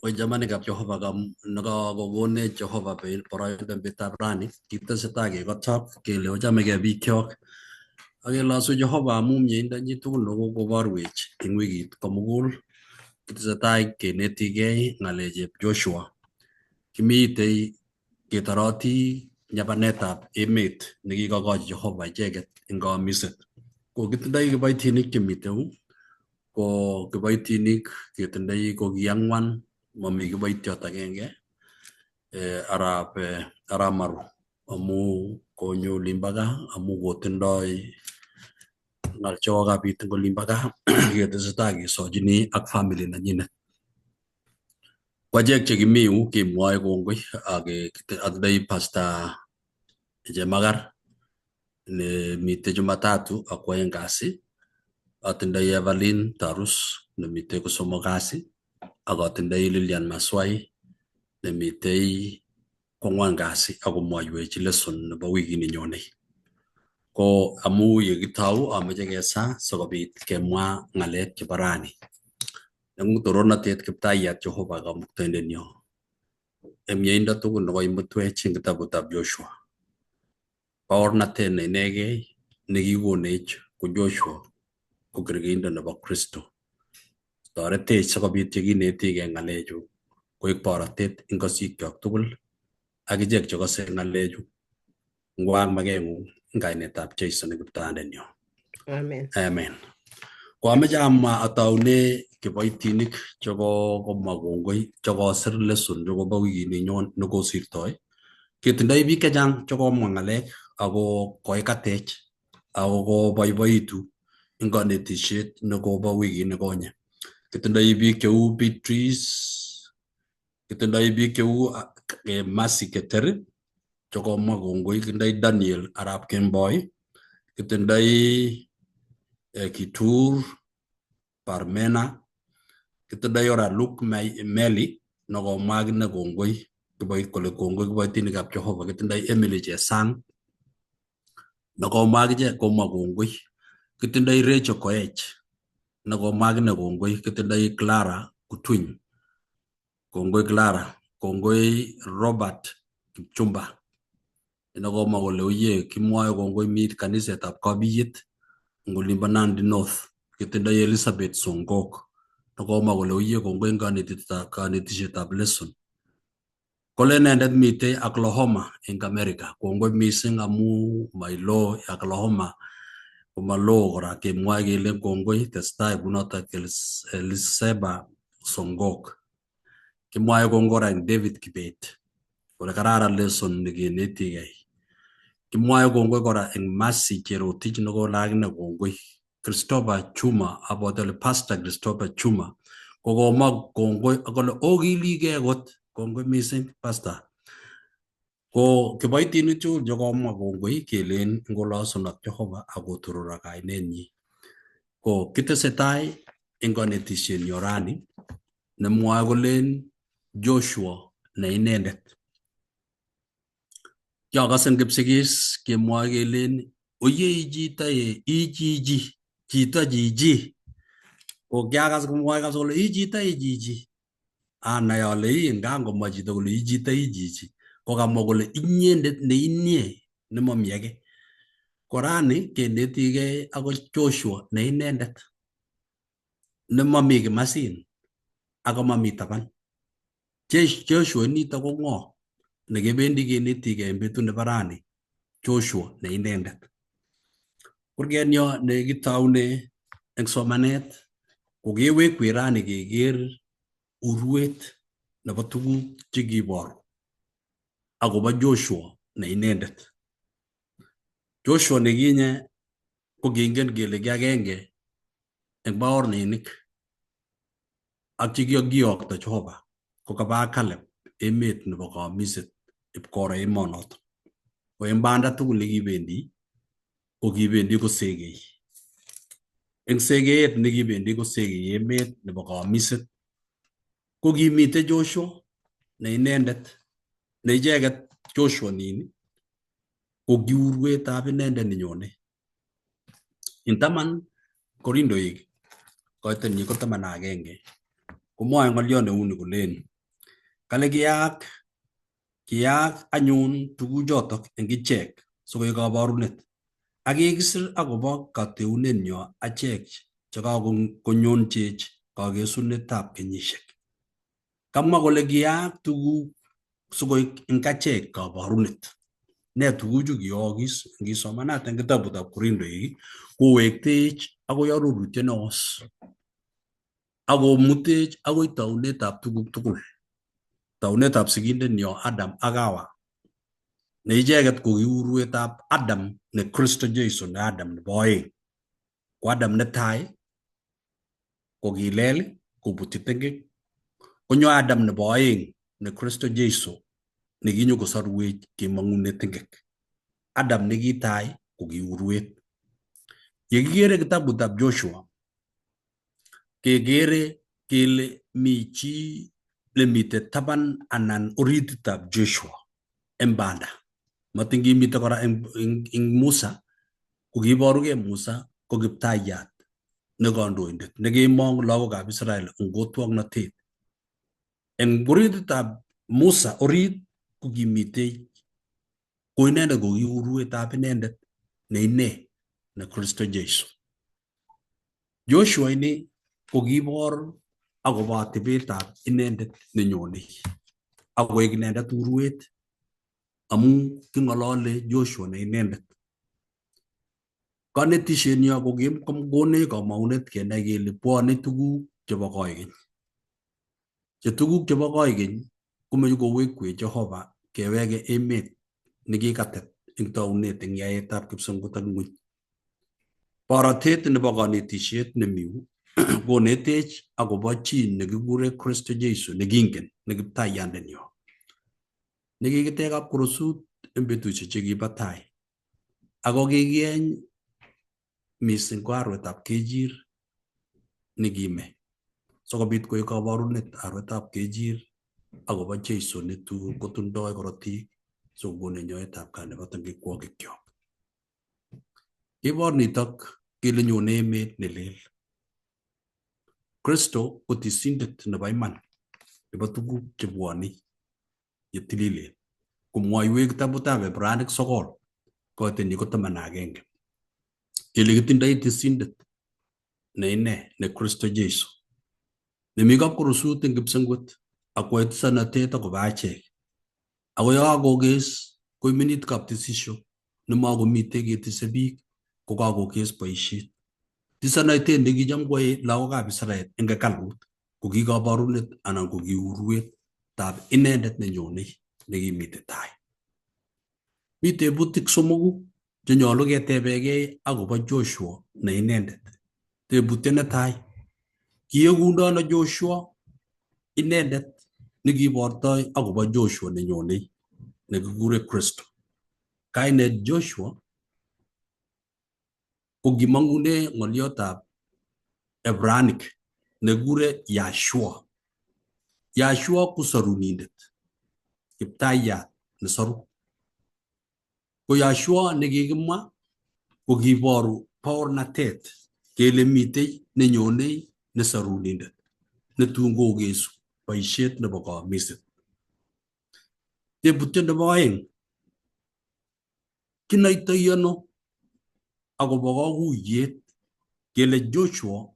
Wai jamanikab Jehova nakakokonech Jehova boroindo betab rani kitesetai kekotok kele ochamegei bikyok ak kelosu Jehova amu mieindanyi tugul nekokoborwech eng wikit komugul. Kitesetai kenetigei ng'alecheb Joshua. Kimitei ketoroti nyapanetab emet nekikokochi Jehova icheket eng kaamiset. Ko kitindoi kiboitinik chemitei ko kiboitinik ketindoi ko ki 4, mami kiboitiot agenge arap Maru amu konyo olimbo gaa amu kotindoi ng'al chekokabit eng olimbo gaa ketesetai kesochini ak family nenyinet. Ko achek chekimi yu kemwoe kongoi atindoi Pastor Chemagar nemitei Jumatatu ak kwaeng kasi, atindoi Evelyn Tarus nemitei kosomok kasi, ak atindoi Lilian Maswai nemitei kwang'wan kasi akomwoiwech lesson nebo wikit nenyonei. Ko amu yekitou ameche kesaa sikobit kemwa ng'alek chebo rani. Eng torornatet Kiptaiyat Jehova Kamuktaindenyo eng mieindo tugul nekoimutwech eng kitabutab Joshua. Baornatet ne inegei nekikonech ko Joshua ko kergeindo nebo Kristo. Toretech sikobit yekinetigei ng'alechu koek borotet eng kosikyok tugul ak ichek chekose ng'alechu ngwang makeng'ung eng kainetab Jeiso ne Kiptaindenyo. Amen. Amen. Ko ameche ataune kiboitinik chekokomwa kongoi chekosir lesson chekobo wikit nekosirtoi. Ketindoi biik chechang chekomwa ng'alek ako koikatech ako koboiboitu eng kanetisiet nekobo wikit nekonye. Kitindoi biik cheu Beatrice, kitindoi biik cheu Mercy Keter chekomwa kongoi, kitindoi Daniel Arap Kemboi, kitindoi Kitur Parmena, kitindoi kora Luke Meli nekomwa akine kongoi kole kongoi kiboitinikab Jehova. Kitindoi Emily Chesang nekomwa akichek komwa kongoi. Kitindoi Rachel Koech nekomwa akine kongoi. Kitindoi Clara Kutuny, kongoi Clara. Kongoi Robert Kipchumba nekomwa kole oye kimwoe kongoi mi kanisetab Kabiyet eng olimbo Nandi North. Kitindoi Elizabeth Songok nekomwa kole oye kongoi eng kanetisietab lesson. Kole inendet mitei Oklahoma eng America. Kongoi mising amu mailo Oklahoma komalo kora kemwoe kele kongoi tesetai kunotok Elizabeth Songok. Kimwoe kongoi kora eng David Kibet kole kararan lesson nekenetigei. Kimwoe kongoi kora eng Mercy Cherotich nekole akine kongoi. Christopher Chuma abotole Pastor Christopher Chuma kokomwa kongoi akole okiligei kot. Kongoi mising Pastor. Ko kiboitinik tugul chekomwa kongoi kelen ngolosun ak Jehova akotoror ak kainenyi. Ko kitesetai eng kanetisienyo rani nemwoe kolen Joshua ne inendet. Kiakase eng Kipsigis kemwoe kelen oye ichito chichi. Ko kiakas komwoe kabisa kole ichito chichi. Anai ale ngangomwa chito kole ichito chichi kokamwa kole inyendet ne inie nemami age. Korani kenetigei ako Joshua ne inendet nemami kimasin ako mami taban. Joshua nito ko ng'o nekebendi kenetigei eng betut nebo rani? Joshua ne inendet. Kurgenyo nekitoune eng somanet kokewekwech rani keker urwet nebo tuguk chekiboru akobo Joshua ne inendet. Joshua nekinye ko kingen kele ki agenge eng baorninik ak chekikiyokto Jehova kokaba Caleb emet nebo kaamiset ipkoro emonoto. Ko eng banda tugul nekibendi ko kibendi kosegei. Eng segeet nekibendi kosegei emet nebo kaamiset ko kimitei Joshua ne inendet ne icheket Joshua nini ko ki urwetab inendet nenyone. Eng taman Korindoik koitanyi ko 11 komwoe ng'oliot neuni kolen kale kiyaak anyun tuguchotok eng ichek sikoek kabarunet ak kikisir akobo kateunenyo achek chekakonyonchech kakesunetab kenyisiek. Kamwa kole kiyaak tuguk sikoek eng achek kabarunet. Ne tuguchu kiyookis ngisomanat eng kitabutab Korintoik kowektech akoi arorutiet neos akomutech akoi taunetab tuguk tugul. Taunetab sigindenyo Adam ak Hawa ne icheket ko ki urwetab Adam ne Kristo Jesu ne Adam nebo oeng. Ko Adam netai ko kilel kobutyi tengek, konyo Adam nebo oeng ne Kristo Jesu ne kinyokosorwech kemong'une tengek. Adam nekitai ko ki urwet. Yekikere kitabutab Joshua kekere kele mi chi nemite taban anan orititab Joshua eng banda. Matingimite kora eng Musa ko kiborugei Musa ko kiptayat ne kandoindet nekemong lagokab Israel eng kotwoknatet. Eng orititab Musa orit ko kimitei ko inendet ko ki urwetab inendet ne ine ne Kristo Jesu. Joshua ini ko kibor akobo atebetab inendet nenyonei akoek inendet urwet amu king'olole Joshua ne inendet. Kanetishenyo ko konech kamang'unet kenai kele bwone tuguk chebo koikeny. Che tuguk chebo koikeny komeche kowekwech Jehova keweke emet nekikatet eng taunet eng yaetab kipsengwet ak ng'ony. Borotet nebo kanetishet nemiu konetech akobo chi nekikure Kristo Jesu nekingen ne kiptayandenyo nekikitech kapkorosut eng betusiek chekibo tai ako kikieny mising ko arwetab kejir nekime sikobit koek kabarunet arwetab kejir akobo Jesu netui kotindoi korotik sikokonech nyoetab kat nebo tengekwokikyok. Kibor nitok kele nyone emet nelel. Kristo ko tisindet nebo iman nebo tuguk chebwone yetililen. Komwoiwech kitabutab Ibranik 9 koitenyi ko 11 kele kitindoi tisindet ne ine ne Kristo Jesu nemi kapkorosut eng kipsengwet akwae tisonatet akobo achek. Ako yekakokes koimenit kaptisisio nemakomitei ketise biik ko kakokes boisiet. Tisonatet nekicham kwae lagokab Israel eng hekalut ko ki kabarunet anan ko ki urwetab inendet nenyonei nekimitei tai. Mi tebutik somoku chenyolu ketebegei akobo Joshua ne inendet. Tebutiet netai, kiekundo Joshua inendet nekibortoi akobo Joshua nenyonei nekikure Kristo. Kainet Joshua ko kimong'une ng'oliotab Ebraic nekikure Yahshua. Yahshua ko sorunindet, kiptayat nesoru. Ko Yahshua nekikimwa ko kiboru baornatet kele mitei nenyonei nesorunindet netun kokesu boisiet nebo kamiset. Tebutiet nebo oeng, kinoitoi ano akobo kakuyet kele Joshua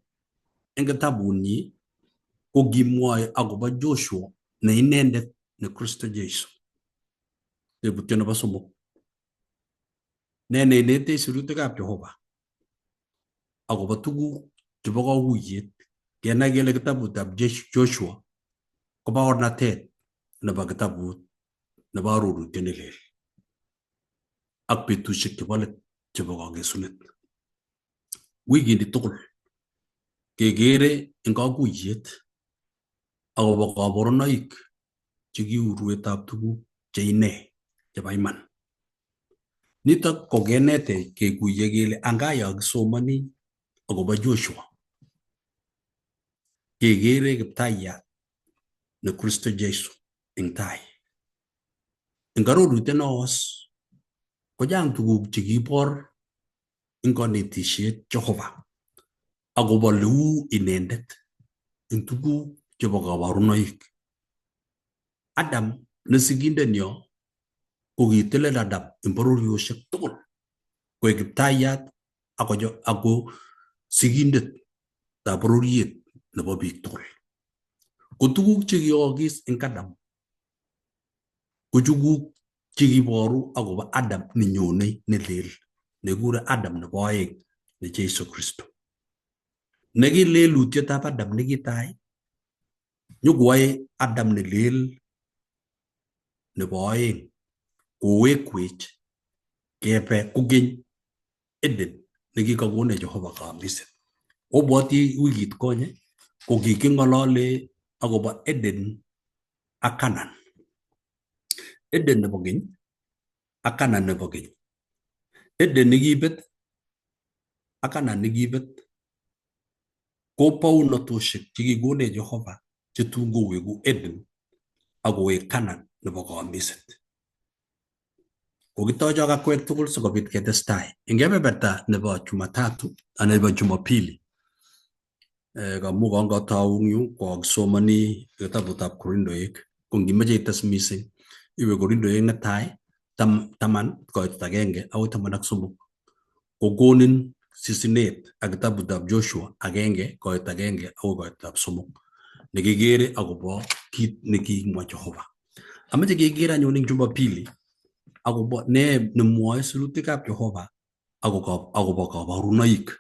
eng kitabunyi ko kimwoe akobo Joshua ne inendet ne Kristo Jesu. Tebutiet nebo somok, ne neinetech sirutikab Jehova akobo tuguk chebo kakuyet kenai kele kitabutab Joshua ko baornatet nebo kitabut nebo arorutiet nelel ak betusiek chebo let chebo kakesunet. Wikini tugul kekere eng kakuyet akobo kabarunoik cheki urwetab tuguk che ine chebo iman. Nitok ko kenetech kekuye kele angaa yo kisomoni akobo Joshua kekere kiptayat ne Kristo Jesu eng tai. Eng arorutiet neos kochang tuguk chekibor eng kanetishet Jehova akobo leu inendet eng tuguk chebo kabarunoik. Adam ne sigindenyo ko kitelel Adam en bororioshek tugul koek kiptayat ako sigindet tab bororiet nebo biik tugul. Ko tuguk che kiyookis en Adam ko tuguk che kiboru agobo Adam nenyone nelel nekure Adam nebo oeng ne Jesu Kristo. Nekilelutietab Adam nekitai nyokoyoe Adam nelel nebo oeng kowekwech kebe kogeny Eden nekikakonech Jehova kamiset. Obwoti wikit konye ko kiking'olole agobo Eden ak Canaan. Eden nebo keny ak Canaan nebo keny. Eden nekibet ak Canaan nekibet ko bounatoshek chekikonech Jehova chetun kowegu Eden ak kowek Canaan nebo kamiset. Kokitocho akwek tugul sikobit ketestai. En kebeberta nebo Jumatatu anan nebo Jumapili kamu kangotau yu kokisomani kitabutab Korindoik ko ngimeche ites mising iwe Korindoik netai 10 koit 1 akoi 13 kokonin sisinet ak kitabutab Joshua 1 koit 1 akoi koitab 3 nekikere akobo kit nekimwa Jehova. Ameche keker anyun eng Jumapili agobo ne nemwoe sirutikab Jehova agobo kabarunoik.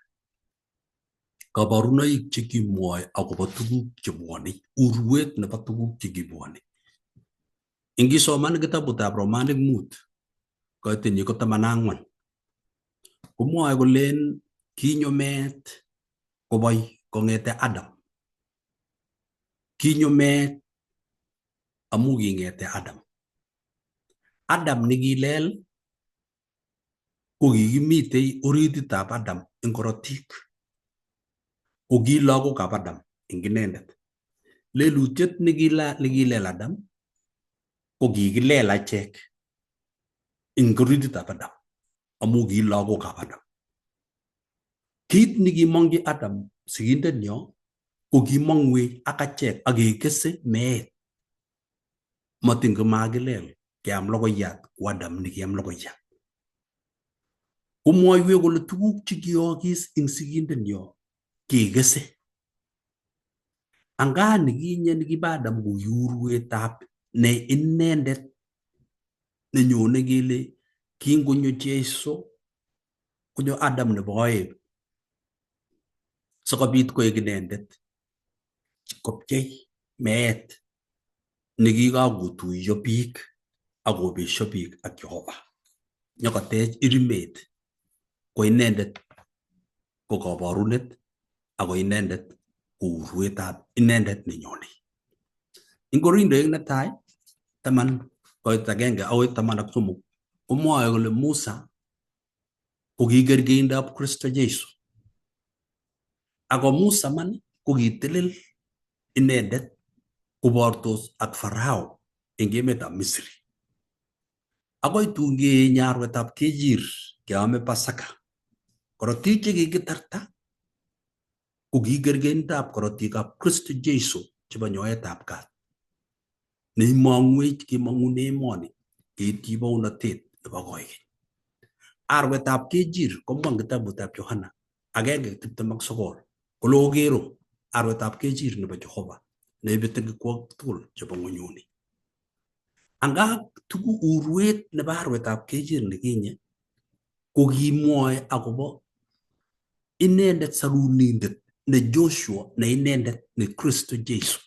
Kabarunoik chekimwoe agobo tuguk chebwone, urwet nebo tuguk chekibwone. Ingisoman kitabutab Romanik 5 koitinyi ko 14 komwoe kolen kinyo meet koboi kong'ete Adam. Kinyo meet amu king'ete Adam. Adam nekilel ko kikimitei orititab Adam eng korotik. Ko ki lagokab Adam eng inendet. Lelutiet nekilel Adam ko kikilel achek eng orititab Adam amu ki lagokab Adam. Kit nekimong'chi Adam sigindenyo ko kimong'wech ak achek ak kekese meet. Matin komakilel keam logoiyat ku Adam nekiam logoiyat. Komwoiwech kole tuguk chekiyookis eng sigindenyo kekese. Anga nikinye nikibo Adam ko urwetab ne inendet nenyone kele kingonyo Jesu konyo Adam nebo oeng sikobit koek inendet kopchei meet nekikakotuiyo biik akobesho biik ak Jehova. Nyokotech irimet ko inendet ko kabarunet ako inendet ko urwetab inendet nenyone. Eng Korindoik netai 10 koit 1 akoi 13 komwoe kole Musa ko kikerkeindab Kristo Jesu. Ako Musa man ko kitelel inendet kobortos ak Farao eng emetab Misri. Akoi tun keenye arwetab kejir keame Pasaka. Korotik chekikitarta ko kikerkeindab korotikab Kristo Jesu chebo nyoetab kat. Neimong'wech kimong'une emoni keityi bounatet nebo koikeny. Arwetab kejir komwa eng kitabutab Yohana 1:29 kole okero arwetab kejir nebo Jehova neibe tengekwook tugul chebo ng'onyuni. Anga tuguk urwet nebo arwetab kejir nekinye ko kimwoe agobo inendet sarunindet ne Joshua ne inendet ne Kristo Jesu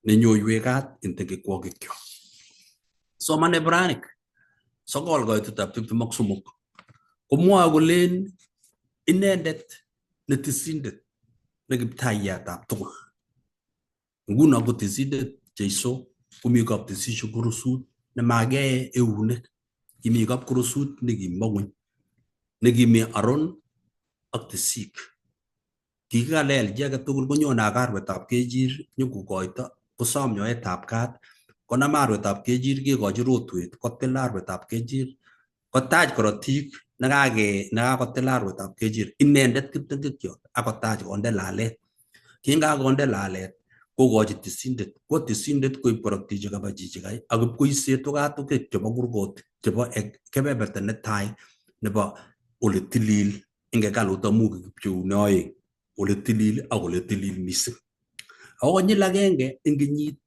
nenyoiwekat eng tengekwokikyok. Soman Ebraic 9 koitetab 23 komwoe kolen inendet ne tisindet ne kiptaiyatab tugul. Nguno ko tisindet Jesu komi kaptesisho kurusut nemakee eunek. Kimi kapkurusut nekimong'ony nekimi Aron ak tisik. Kikikalel chi age tugul konyone ak arwetab kejir nyokokoito kosom nyoetab kat konam arwetab kejir kekochi rotwet kotil arwetab kejir kotach korotik nekakotil arwetab kejir inendet kiptengekyot akotach konde lalet. Kingakonde lalet kokochi tisindet, ko tisindet koib korotik chekaba chichikai ak koise tukatukik chebo kurgot chebo kebeberta netai nebo ole tilil eng hekalut amu kipcheune oeng, ole tilil ak ole tilil mising. Ako konyil agenge eng kenyit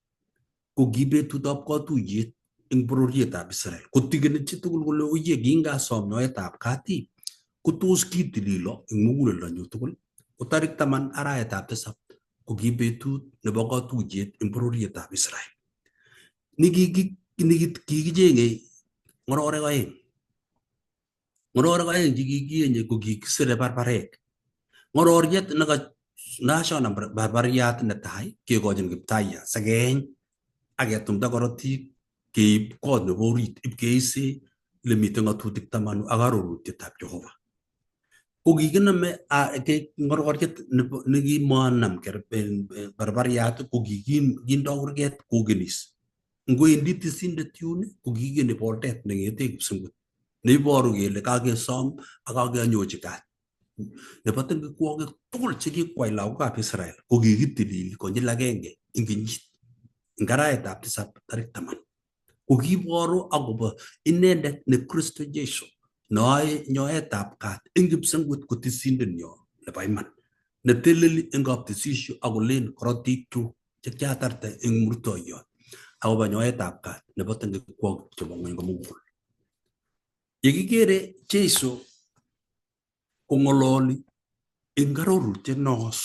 ko ki betutab katuyet eng bororietab Israel. Kotigeni chitugul kole oye kingasom nyoetab katit ko tos kitililo eng muguleldonyu tugul. Ko tarik 10 arawetab tisab ko ki betut nebo katuyet eng bororietab Israel. Kikichenge ngororek oeng. Ngororek oeng chekikienye ko kikisire barbarek. Ngororiet nashona barbariat netai kekochin Kiptayat sekeny ak ketumda korotik keib kot nebo orit ipkeise le mitei ng'atutik 10 ak arorutietab Jehova. Ko kikiname ngororiet nekimanam barbariat ko kikindo kurget kokenis. Ngoendi tisindet yun ko kikeni boldet neng'ete kipsengwet neiboru kele kakesom ak kakenyochi kat. Nebo tengkikwokik tugul chekikwai lagokab Israel ko kikitilili konyil agenge eng kenyit eng arawetab tisab tarik 10. Ko kiboru akobo inendet ne Kristo Jesu noe nyoetab kat eng kipsengwet ko tisindenyo nebo iman neteleli eng kaptesisio akolen korotikchu chekiatarte eng murtoiyot akobo nyoetab kat nebo tengkikwokik chebo ng'ony komugul. Yekikere Jesu kong'ololi eng arorutiet noos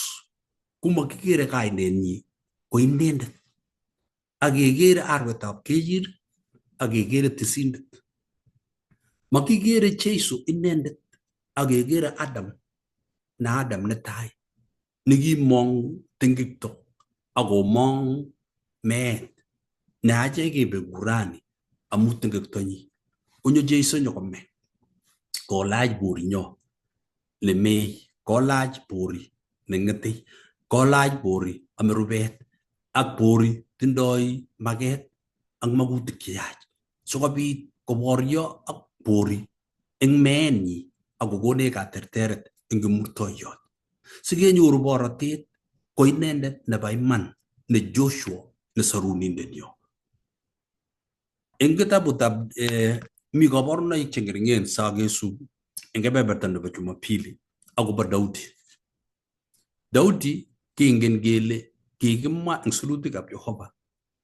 komakikere kainenyi ko inendet, akekere arwetab kejir akekere tisindet. Makikere Jesu inendet akekere Adam na Adam netai nekimong tengkikto akomong meet neache kebe kurani amu tengkiktonyi. Konyo Jesu nyokome kolach borinyo lemei, kolach bori neng'etei, kolach bori ame rubet ak bori tindoi maket ak makutik cheyach sikobit koborio ak bori eng meenyi ak kokonech katerteret eng kimurtoiyot. Sikenyoru borotet ko inendet nebo iman ne Joshua ne sorunindenyo. Eng kitabutab mi kabarunoik che ngeringen sakesub eng kebeberta nebo Jumapili akobo Daudi. Daudi kingen kele kikimwa eng sirutikab Jehova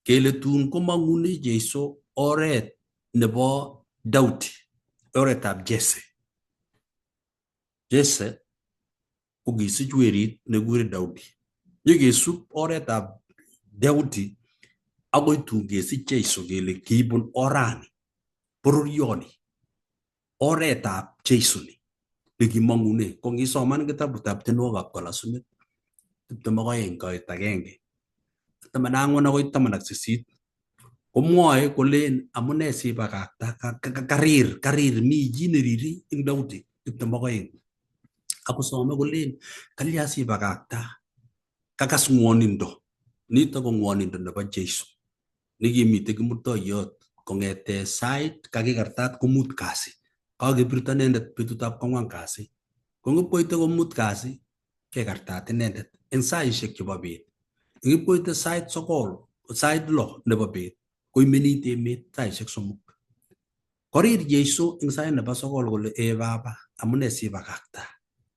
kele tun komang'une Jesu oret nebo Daudi, oretab Jesse. Jesse ko kisich werit nekure Daudi. Yekesub oretab Daudi akoi tun kesich Jesu kele kibun orani, bororioni, oretab Jesu ni nekimang'une. Ko ngisoman kitabutab Tienwokikab Kolosuniek 22 koit 1 14 akoi 18 komwoe kolen amune sibakakta karir mi chi neriri eng Daudi 22 akosome kolen kalya sibakakta kakas ng'wonindo. Nito ko ng'wonindo nebo Jesu nekimite kimurtoiyot kong'ete sait kakikartat ko 5 kasi. Kakebirto inendet betutab 4 kasi. Ko ngipkoite ko 5 kasi kekartat inendet eng saishek chebo bet. Ngipkoite sait 9, sait 6 nebo bet koimenit emet saishek 3. Korir Jesu eng sait nebo 9 kole baba amune sibakakta.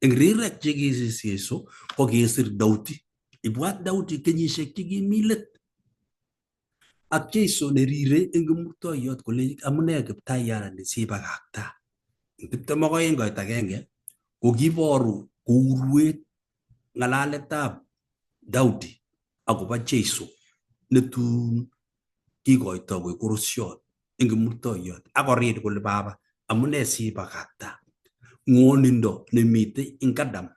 Eng rirek chekisis Jesu ko kesir Daudi. Ibwat Daudi kenyisiek chekimi let ak Jesu nerire eng kimurtoiyot kole amune Kiptayat sibakakta. Eng 22 koit 1 ko kiboru kourwet ng'alaletab Daudi akobo Jesu netun kikoito koek korosyot eng kimurtoiyot akorir kole baba amune sibakakta. Ng'wonindo nemite eng Adam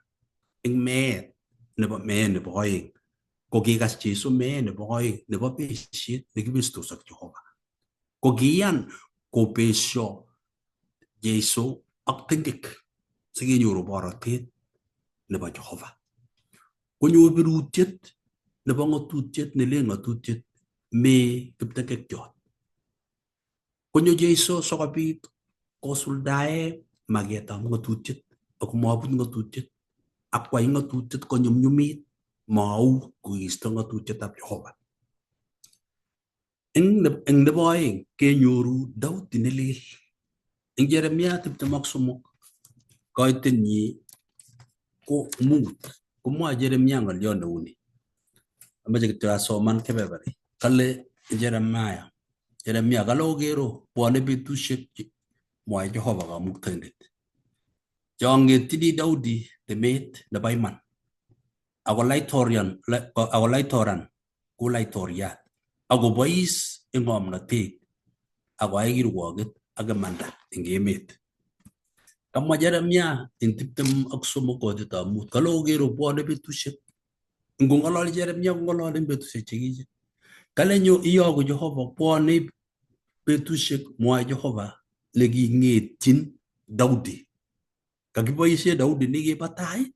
eng meet nebo oeng ko kikas Jesu meet nebo oeng nebo besiet nekibestos ak Jehova. Ko kiyan kobesio Jesu ak tengek sikenyoru borotet nebo Jehova. Konyor birutiet nebo ng'atutiet nelen ng'atutiet me kiptengekyot. Konyo Jesu sikobit kosuldae maketab ng'atutiet ak mabut ng'atutiet ak kwai ng'atutiet konyumnyumit mau koisto ng'atutietab Jehova. Eng nebo oeng kenyoru Daudi ne leel. Eng Jeremia 23 koitenyi ko mut komwoe Jeremia ng'olyo neuni. Amache kityo asoman kebeberi. Kale Jeremia kale okero bwone betusiek mwoe Jehova Kamuktaindet. Chong'etyini Daudi temet nebo iman. Ako laitorian ko laitoriat. Ako bois eng ng'omnotet ako ai kirwoget ak imanda eng emet. Kamwa Jeremia eng 23 kotitab mut kale okero bwone betusiek. Ngong'ololi Jeremia kong'ololi eng betusiek chekiche. Kale nyo iyogu Jehova bwone betusiek mwoe Jehova leking'etyin Daudi. Kakiboisie Daudi nekibo tai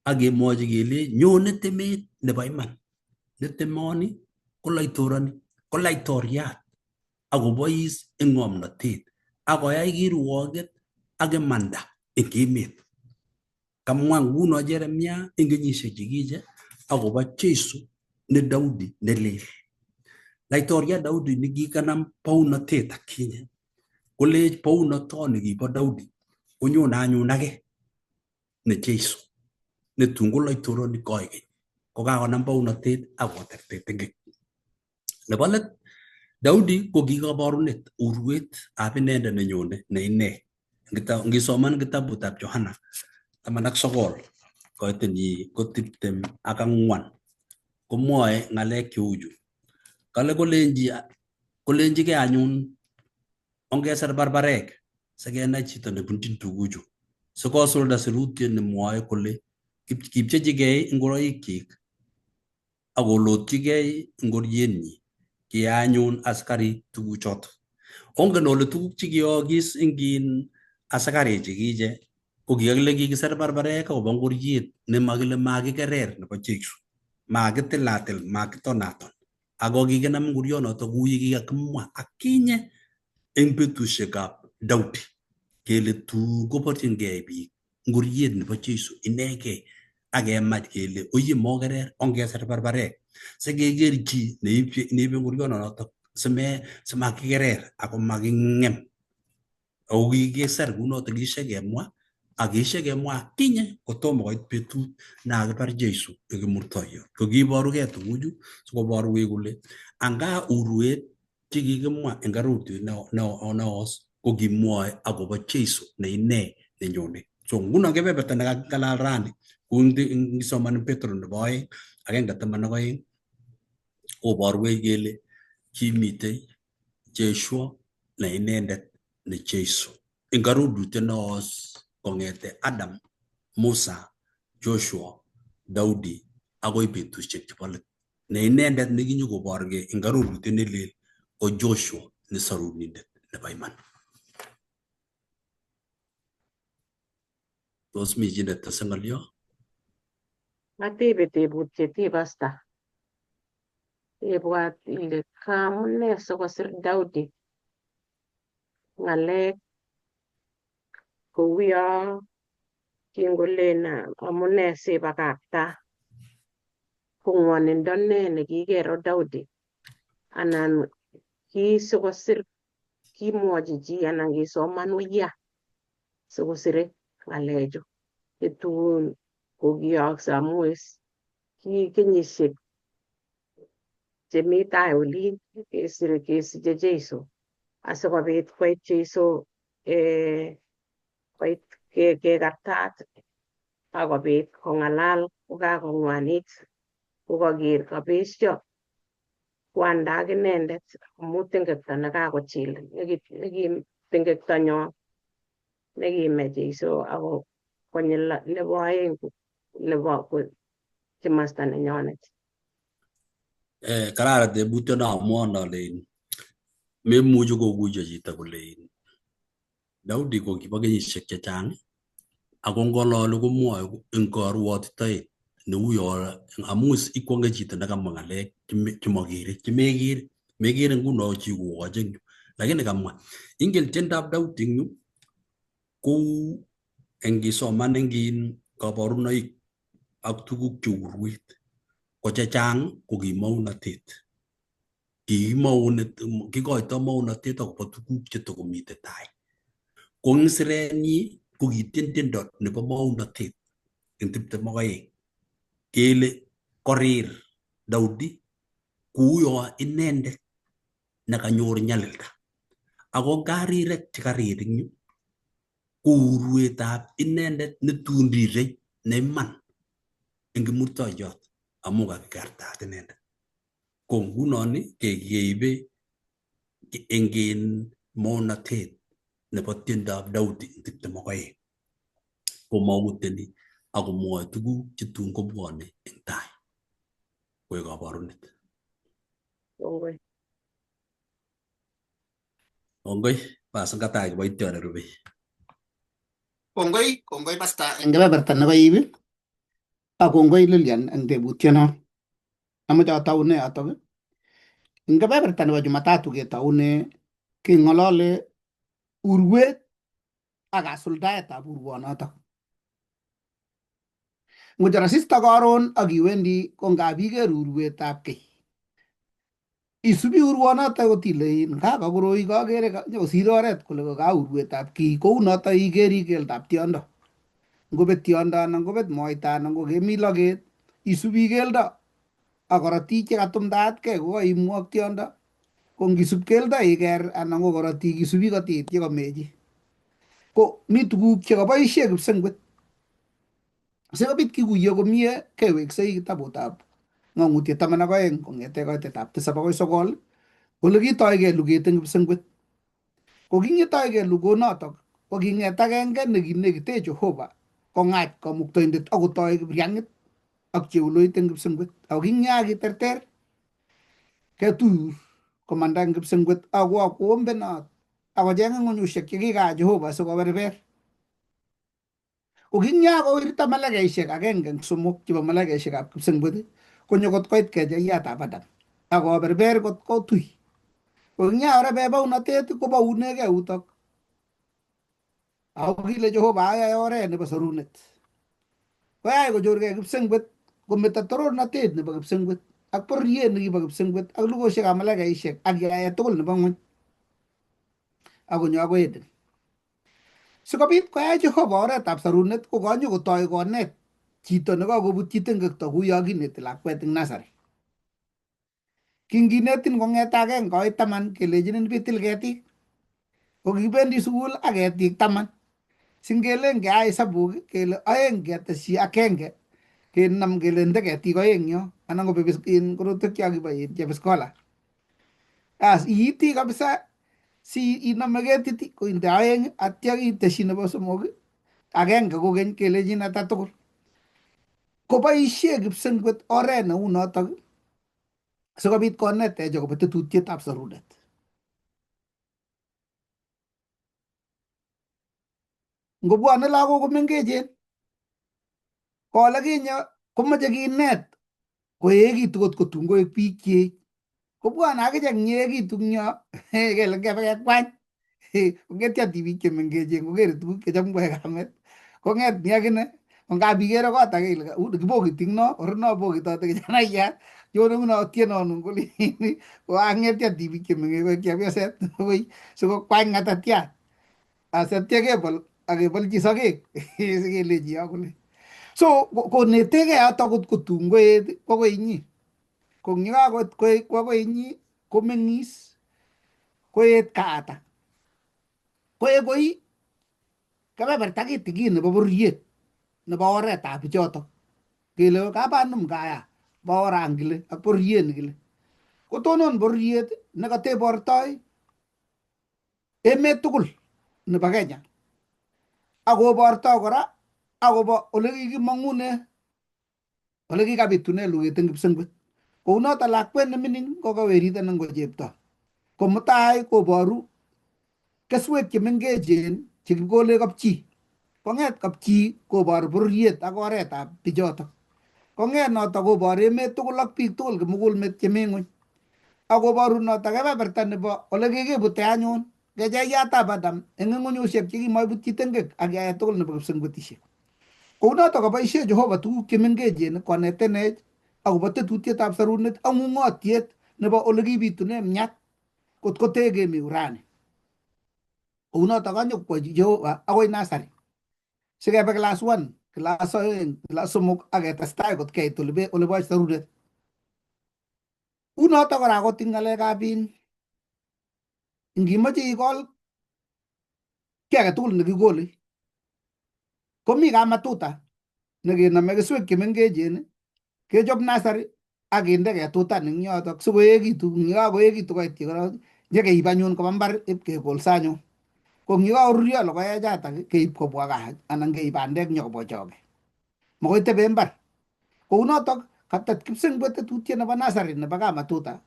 ak kemwochi kele nyone temet nebo iman. Netemoni ko laitoriat akobois eng ng'omnotet akoyai kirwoget ak imanda eng emet. Kamwa nguno Jeremia eng kenyisiek chekiche akobo Jeiso ne Daudi ne leel. Laitoriat Daudi nekikanam bounatet akinye kolech bounatoni kibo Daudi konyone anyun age ne Jeiso netun ko laitoroni koigeny kokakonam bounatet akotertet eng keny. Nebo let Daudi ko kikaborunet urwet ab inendet nenyone ne ine. Ngisoman kitabutab Yohana 19 koitenyi ko 24 komwoe ng'alek cheuchu. Kale kolenjigei anyun ongeser barbarek sikenai chito nebunjin tuguchu sikosulda sirutiet nemwoe kole kipchechigei ngoroikyik akolotyigei ngorienyi kiyai anyun askarik tuguchoto. Ongen ole tuguk chekiyookis eng askarik chekiche ko kikakile kikiser barbarek akobo ngoriet nemakile makikerer nebo Jeiso, makitilatil, makitonaton, ako kikinam ngorionoto kou yekikakimwa akinye eng betusiekab Daudi kele tun koborchingei biik ngoriet nebo Jeiso inegei akemach kele oye mokerer ongeser barbarek sikeker chi neibe ngorionoto simakikerer ako making'em. Ako kikiser kunoto kishekemwa akinye kotomo koit betut nakakibar Jeiso eng kimurtoiyot. Ko kiborugei tuguchu sikoborwech kole anga urwet chekikimwa eng arorutiet neos ko kimwoe akobo Jeiso ne ine nenyone. So nguno kebeberta nekaking'alal rani ngisoman Petro nebo oeng 1:12 koborwech kele kimitei Jeshua ne inendet ne Jeiso. Eng arorutiet neos kong'ete Adam, Musa, Joshua, Daudi akoi betusiek chebo let. Ne inendet nekinyokoborgei eng arorutiet ne leel ko Joshua ne sorunindet nebo iman. Tos mi chi netese ng'olyo? Atebe tebutiet Pasta. Tebwat ile kamune sikosir Daudi ng'alek kouyo kingolen amune sibakakta ko ng'wonindo ne nekikero Daudi anan sikosir kimwochi chi anan kisoman uya sikosire ng'alechu chetun kokiyookse amu ki kenyisiek chemi tai olin kesiche Jeiso asikobit koit Jeiso koit kekartat akobit kong'alal kokakong'wanit kokaker kabesio kwanda ak inendet amu tengekto nekakochil tengektonyo nekime Jeiso ako konyil nebo oeng nebo kimasta nenyonet. Kararan tebutyo amuon ale memuchi kokuyo chito kole Daudi ko kibo kenyisiek chechang ako ngololi komwoe eng karwotitoet neuyo amu ikwonge chito nekamwa ng'alek chemekere mekere nguno chi kokochin lakini kamwa ingen tiendab Daudi eng yu kou engisoman eng kaborunoik ak tuguk cheu urwet ko chechang ko kimaunotet. Kikoito maunotet akobo tuguk chetokomite tai. Ko eng sirenyi ko kitien tiendo nebo maunotet eng 22 kele korir Daudi kuyo inendet nekanyor nyalilda. Ako karirek chekarir eng yu ko urwetab inendet netundirei neiman eng kimurtoiyot amu kakikartat inendet. Ko ngunon keibe eng maunotet nebo tiendab Daudi 22 komauteni akomwoe tuguk chetun kobwone eng tai koek kabarunet. Kongoi. Kongoi pasangatach kiboitiot nerubei. Kongoi pasta eng kebeberta nekoib ak kongoi Lilian eng tebutiono. Amoche ataune yotok. Eng kebeberta nebo Jumatatu ketaune keng'olole urwet ak kasuldaetab urwonotok. Ngocher asista karon ak iwendi ko ngap iker urwetab keny isubi urwonotok kotile nga koroi kakere nyokosir oret kole ka urwetab kiy kounotok ikeri keldab tiondo. Ngobet tiondo anan ngobet moita anan ngokemi loget isubi keldo ak korotik chekatumdaatgei kokaimu ak tiondo. Ko ngisub keldo iker anan ko korotik isubi kotit yekamechi. Ko mi tuguk chekaboisie kipsengwet sikobit kikuye komie keweksei kitabutab Ng'ang'utiet 12 kong'ete koitetab 7 akoi 9 ole kitoige luget eng kipsengwet. Ko kingetoige lugonotok ko king'et agenge nekinekite Jehova kong'ach kamuktoindet akotoi Kipriang'it ak Cheuloit eng kipsengwet. Ako king'yaa kiterter ketur komanda eng kipsengwet ako koombenot akocheng ng'onyusiek chekika Jehova sikoberber. Ko king'yaa kowirta malaikaisiek 1 eng 3 chebo malaikaisiekab kipsengwet konyo kot koit kecheyatab Adam akoberber kot kotui. Ko king'yaa ora bebaunatet kobaunegei utok ako kile Jehova ayae oret nebo sorunet. Koyai kochorgei kipsengwet kometo torornatet nebo kipsengwet ak bororiet nekibo kipsengwet ak lugosiekab malaikaisiek ak yaet tugul nebo ng'ony akonyo akoi Eden. Sikobit koyai Jehova oretab sorunet ko kanyokotoi konet chito nekakobutyi tengekto kuyo kineti lakwet eng nasari. Kinginetin kong'ete 1 akoi 10 kelechinin bitil ketik ko kibendi sukul ak ketik 10 singelen keyai hesabuk kele 2 ketesyi 1 kenam kele nde ketik 2 yo anan ko korotwek chokibo chebiskola. As iiti kabisa si iname ketit ko inde 2 atya itesyi nebo 3 1 kokeny kelechin ata tugul. Koboisie kipsengwet oret neu notok sikobit konetech akobo tetutietab sorunet. Ngobwone lagok komengechen ko olekinye komoche kinet koekitu kot kotun koek biik cheech. Kobwone akichek nyeekitu eng yo kele ngebe kekwany kongetyo tibik chemengechen kokere tuguk checham koae kamet kong'et ni akine ko ngap ikere kot age ile kibokiti ing no or no bokitote kijanaiyat nyone uno tienonu kolini kokang'etyo tibik chemengech koek chepyoset koi sikokwany ng'atatiat asatya kebol akebolchi sogek sikelechi yo kole. So konetegei yotok kot kotun koet kokoi inyi. Ko yekakot kokoi inyi komeng'is koet kaata koek koi kebeberta kitikin nebo bororiet nebo oretab bichotok kele kabanum kaya bo orani kile ak bororiet nekile kotonon bororiet nekatebortoi emet tugul nebo Kenya akobortoi kora akobo olekikimong'une olekikabitune luget eng kipsengwet. Kounoto lakwet nemining ko kawerit anan ko chepto ko mutai koboru keswek chemengechen chekikole kapchi. Kong'et kapchi koboru bororiet ak oretab bichotok. Kong'et notok koboru emet tugul ak biik tugul kimugulmet chemi ng'ony. Akoboru notok kebeberta nebo olekikibute anyun kecheyatab Adam eng ng'onyusiek chekimoibutyi tengek ak yaet tugul nebo kipsengwetisiek. Kounotok kaboisie Jehova tuguk chemengechen konetenech akobo tetutietab sorunet ak ng'ung'otiet nebo ole kibitune mnyat kot ko tekemi urani. Kounotok anyokwo Jehova akoi nasari sikebe class 1, class 2, class 3 ak ketestai kot keit ole bo sorunet. Unotok kora akot ing ng'alekab ngimoche ikol ki age tugul nekikole komi kamatuta nekenome keswek chemengechen kechob nasari ak kinde ketutan eng yotok sikoekitu. Yekakoekitu koityi korok nyekeib anyun koba mbar ipkekolso anyun. Ko yekakoruryo logoechatak keib kobwa gaa anan keib bandek nyokobwa choge. Makoi tebe mbar. Kounotok katet kipsengwet tetutiet nebo nasari nebo kamatuta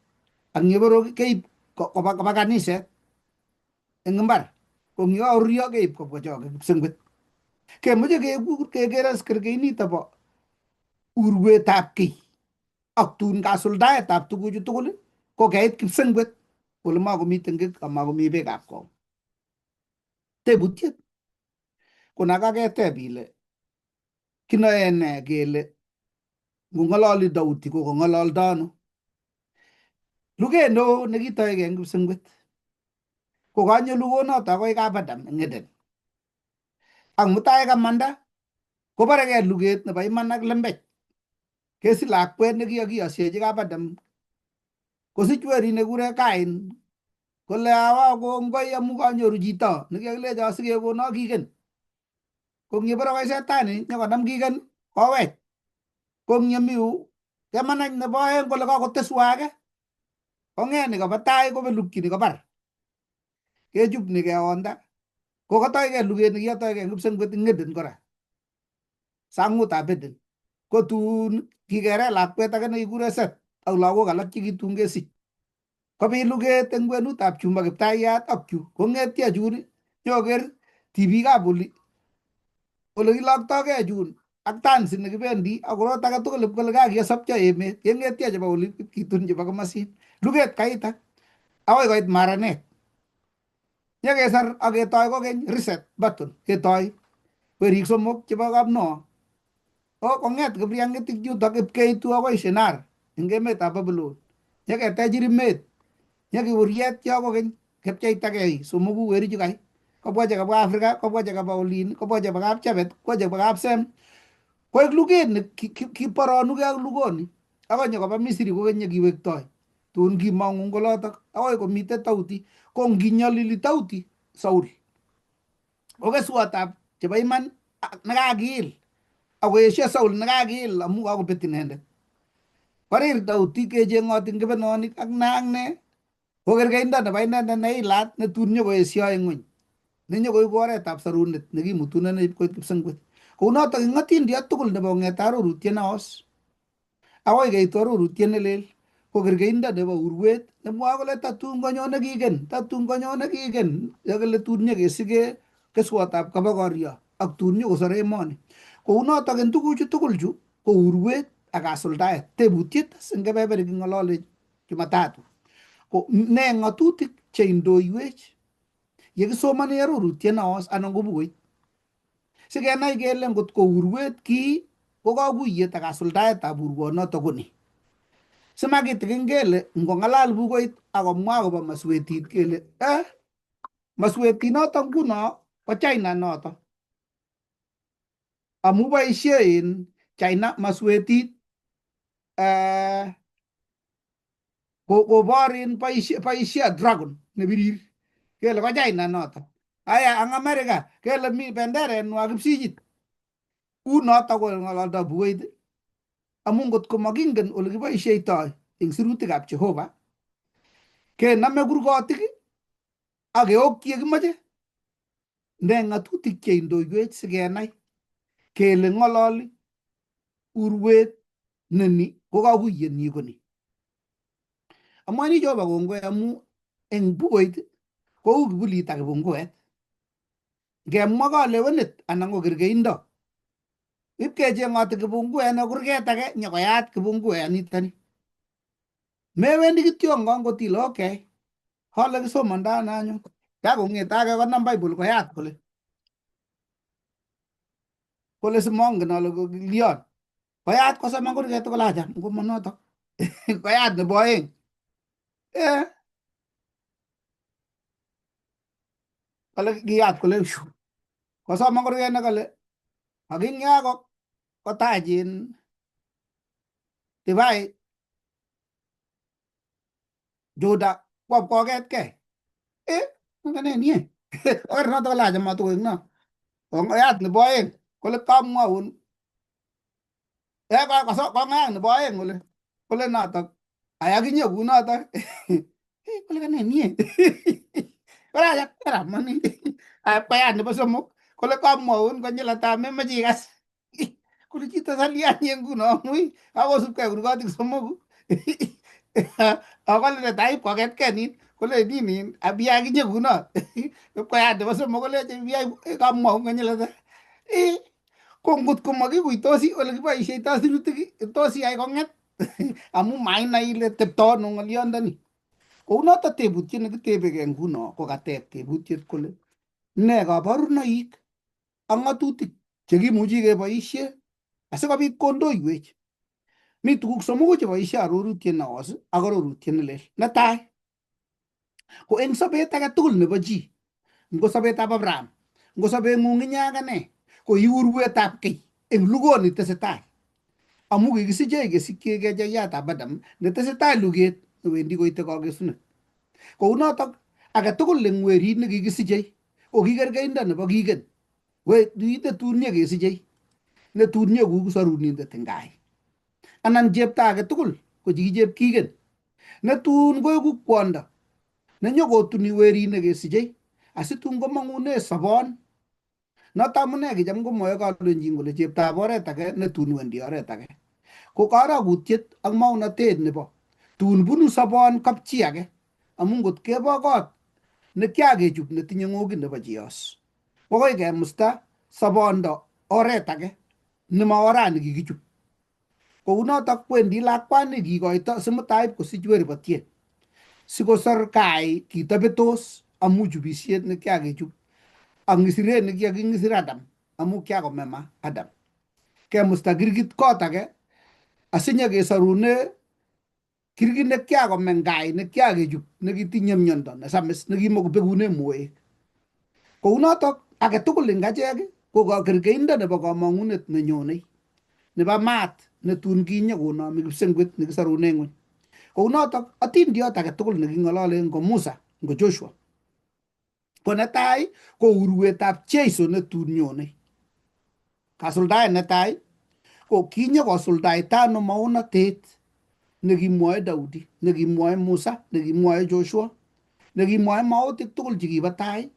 ak yeboro keib koba kaniset eng mbar. Ko yekakoruryo keib kobwa choge kipsengwet. Kemoche keker kerkeinito bo urwetab kiy ak tun kasuldaetab tuguchu tugul ko keit kipsengwet ole makomi tengek ak makomi beekab kong. Tebutiet ko nakaketeb ile kinoe ne kele ngong'ololi Daudi ko kong'ololdo ano. Luget neo nekitoige eng kipsengwet ko kanyo lugonoto akoi Kabadam eng Eden. Ak mutai kamanda kobaregei luget nebo iman ak lembech. Kesich lakwet nekiyokiyosiechi Kabadam kosich werit nekure Kain kole awa kongoi amu kanyoru chito nekikilecho sikekono kigen. Ko ngibore koi setani nyokonam kigen kowech. Ko ngemiu kemanach nebo aeng kole kakoteswa age. Kong'et ni kobo tai kobelukyi ni kobar. Kechub ni keonda. Ko katoige luget nekiyatoige eng kipsengwet eng Eden kora. Sang'utab Eden. Ko tun kikere lakwet age nekikure Seth ak lagok alak chekitun kesich. Kobit luget eng kwenutab chumbo Kiptaiyat ak chu kong'etyo chun nyoker tibikab ole kiloktogei chun ak tansi nekibendi ak korot age tugul kole kakiyesopcho emet keng'etyo chebo oli kitun chebo komosin. Luget kaita akoi koit maranet. Nyekesar ak ketoi kokeny reset button ketoi werik somok chebo kapnoa. Kong'et kipleng'etik chutok ipkeitu akoi Shinar eng emetab Babylon. Nyeketech irimet nyekeuryet yo kokeny kepcheitagei somoku werichu kai. Kobwa chekabwa Afrika, kobwa chekabwa olin, kobwa chebo Kapchebet, kobwa chebo Kapsem. Koek luget ne kiboronugei ak lugoni akoi nyokoba Misri kokeny nyekiwektoi. Tun kimong'u eng olotok akoi komite Tauti. Ko nginyolili Tauti Saul ko keswotab chebo iman nekakiil akoesio Saul nekakiil amu kakobet inendet. Korir Tauti kecheng'oti eng kebenonik ak ne ko kerkeindo nebo inendet neilat netun nyokoesio eng ng'ony nenyokoibu oretab sorunet nekimutunen ip koit kipsengwet. Kounotok eng ng'otindiot tugul nebo kong'ete arorutiet neos akoi keitu arorutiet nelel ko kerkeindo nebo urwet nemwoe kole tatun konyone kigen, tatun konyone kigen kele tun nyekesige keswotab kabokorio ak tun nyokosor emoni. Kounotok eng tuguchu tugul chu ko urwet ak kasuldaet. Tebutiet eng kebeberik king'olole Jumatatu ko ne ng'atutik cheindoiwech yekisomoni arorutiet neos anan ko bukuit sikenai kele ngot ko urwet kii ko kakuyet ak kasuldaetab urwonotok ko ni. Simakitikin kele ngong'alal bukuit akomwa akobo maswetit kele maswetinotok nguno ko China notok amu boisie en China maswetit kobor boisie dragon nebirir kele ko China notok. Aya ang Amerika kele mi benderenwa kipsichit. Unotok ko ng'ololdo bukuit amu ngot ko makingen ole kiboisieitoi eng sirutikab Jehova kename kurgotik ak keokyi yekimoche. Ne ng'atutik cheindoiwech sikenai kele ng'ololi urwet neni ko kakuyetnyi ko ni. Amwoni Jehova kongoi amu eng bukuit kou kibulit ak kibunguet. Ngemwa kalewenet anan ko kerkeindo ipkecheng'oti kibunguet ne kurget age nyokoyat kibunguet nitoni. Mewendi kityo ngot ile okay ole kisomando ano anyun. Kakong'ete age konam Bible koyat kole simongen ale lion. koyat kosoman kurget tugul acha ngomonotok koyat nebo oeng eh kole kiyat kole shu kosoman kurget ne kole akingya kotachin divai Juda kwop koketkei ngane nie or noto kole acha matukoek no koyat nebo oeng kole kamwaun kong'ayak nebo oeng kole notok ayakinye kou notok kole kane nie koracha karamani koyat nebo somok kole kamwaun konyil ata memoche ikas kole chito salianye nguno mui kakosubkei kurgotik somoku akole netai koketkei nin kole ninin abiyakinye kuno koyat nebo somok koleche biyai kamwaun konyil ata ko ngot ko makikuitosi ole kiboisheitoi sirutik tos iyai kong'et amu mainai ile teptoi ano ng'olyondoni kounoto tebutiet nekitebekei nguno ko kateb tebutiet kole ne kabarunoik ak ng'atutik chekimuchi keboishe asikobit kondoiwech. Mi tuguk somoku cheboishe arorutiet neos ak arorutiet nelel. Netai ko eng sobet age tugul nebo chi, ngo sobetab Abraham, ngo sobeng'ung inye ak ane, ko iurwetab kei eng lugoni tesetai amu kikisiche kesikyi kecheyatab Adam netesetai luget newendi koite kakesunet. Kounotok age tugul eng werit nekikisichei ko kikerkeindo nebo kigen werit netunye kesichei netunye kou sorunindet eng gai anan chepto age tugul ko chi chepkigen netun koeku kwondo nenyokotuni werit nekesichei asitun komang'une sobon. Noto amune kicham komwoe kalenjin kole cheptab oret age netun wendi oret age ko karokutiet ak maunotet nebo tun bunu sobon kapchi age amu ngot kebo kot nekiakechub netinye ng'okit nebo cheyos kokoi kemusta sobondo oret age nema orani kikichub. Kounotok kwendi lakwani kikoito simutai kosich weribotiet sikosor kai kitobetos amu chubisiet nekiakechub ak ng'isiret nekiaking'isir Adam amu kiakomema Adam kemusta kirgit kot age asinyekesorune kirgit nekiakome ngai nekiakechub nekitinye miondo nesamis nekimakobekune moek. Kounotok age tugul eng achek ko kerkeindo nebo kamang'unet nenyonei nebo maat netun kinye konomi kipsengwet nekisorune ng'ony. Kounotok atindiot age tugul neking'olole ngo Musa ngo Joshua ko netai ko urwetab Jeiso netun nyonei. Kasuldaet netai ko kinye kosuldaita ano maunotet nekimwoe Daudi, nekimwoe Musa, nekimwoe Joshua, nekimwoe mautik tugul chekibo tai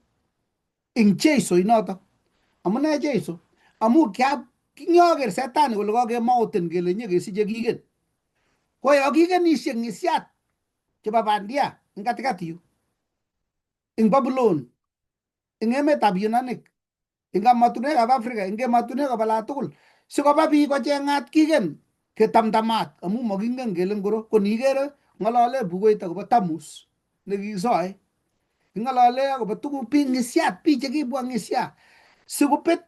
eng Jeiso inotok. Amune Jeiso? Amu kinyoker setani kole kakemauten kele nyekesiche kigen. Koyo kigenishek ng'isiat chebo bandia eng katikati yu eng Babylon eng emetab Yunanik eng emotunwekab Afrika eng emotunwek olda tugul sikoba biik kocheng'at kigen ketamtamat amu makingen kele ngoro ko nikere ng'olole bukuit akobo Tamus nekikisoe ng'olole akobo tuguk biik ng'isiat biik chekibwa ng'isia sikobet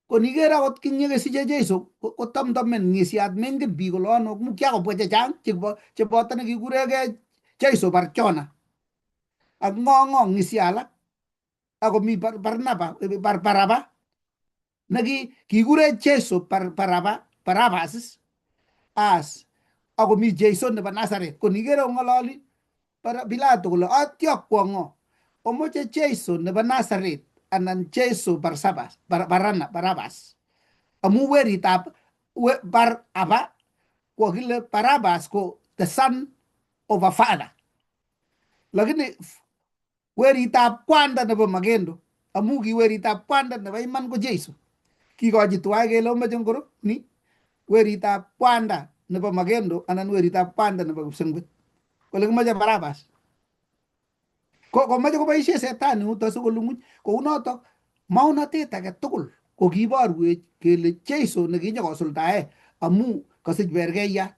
konikere akot kinyekesiche Jeiso kotamtamen ng'isiat mengen biik kole ano amu kiakobwa chechang cheboto nekikuregei Jeiso Barjona ak ng'ong'o ng'isia alak akomi Baraba nekikikure Jeiso Barabas as akomi Jeiso nebo Nazareth konikere ng'ololi Pilato kole atyo ng'o omoche Jeiso nebo Nazareth anan Jeiso Barabas amu weritab Baraba kokile Barabas ko the son of a father lakini weritab kwanda nebo magendo amu ki weritab kwanda nebo iman ko Jeiso kikochi tuwai kele omoche ngoro ni weritab kwanda nebo magendo anan weritab kwanda nebo kipsengwet kole kimoche Barabas komoche koboishe setani uto sikolung'uny. Kounotok maunotet age tugul ko kiborwech kele Jeiso nekinye kosuldae amu kasich berkeiyat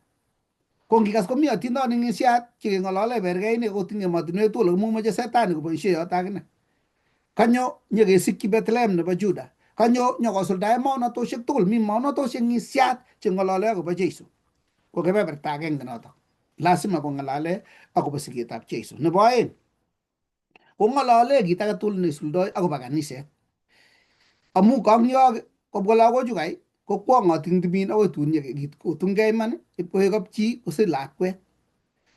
ko ngikas komi atindonik ng'isiat chekeng'olole berkeinik kotinye emotinwek tugul amu moche setani koboishe yoto akine kanyo nyekesikyi Bethlehem nebo Juda kanyo nyokosuldae maunatoshek tugul, mi maunatoshek ng'isiat cheng'olole akobo Jeiso. Ko kebeberta agenge notok lazima kong'alale akobo sigetab Jeiso. Nebo oeng kong'olole kit age tugul neisuldoi akobo kaniset, amu kangyo kobwa lagochu kai ko kwong'otin timin akoi tun kotungei iman ipkoek kapchi kosich lakwet.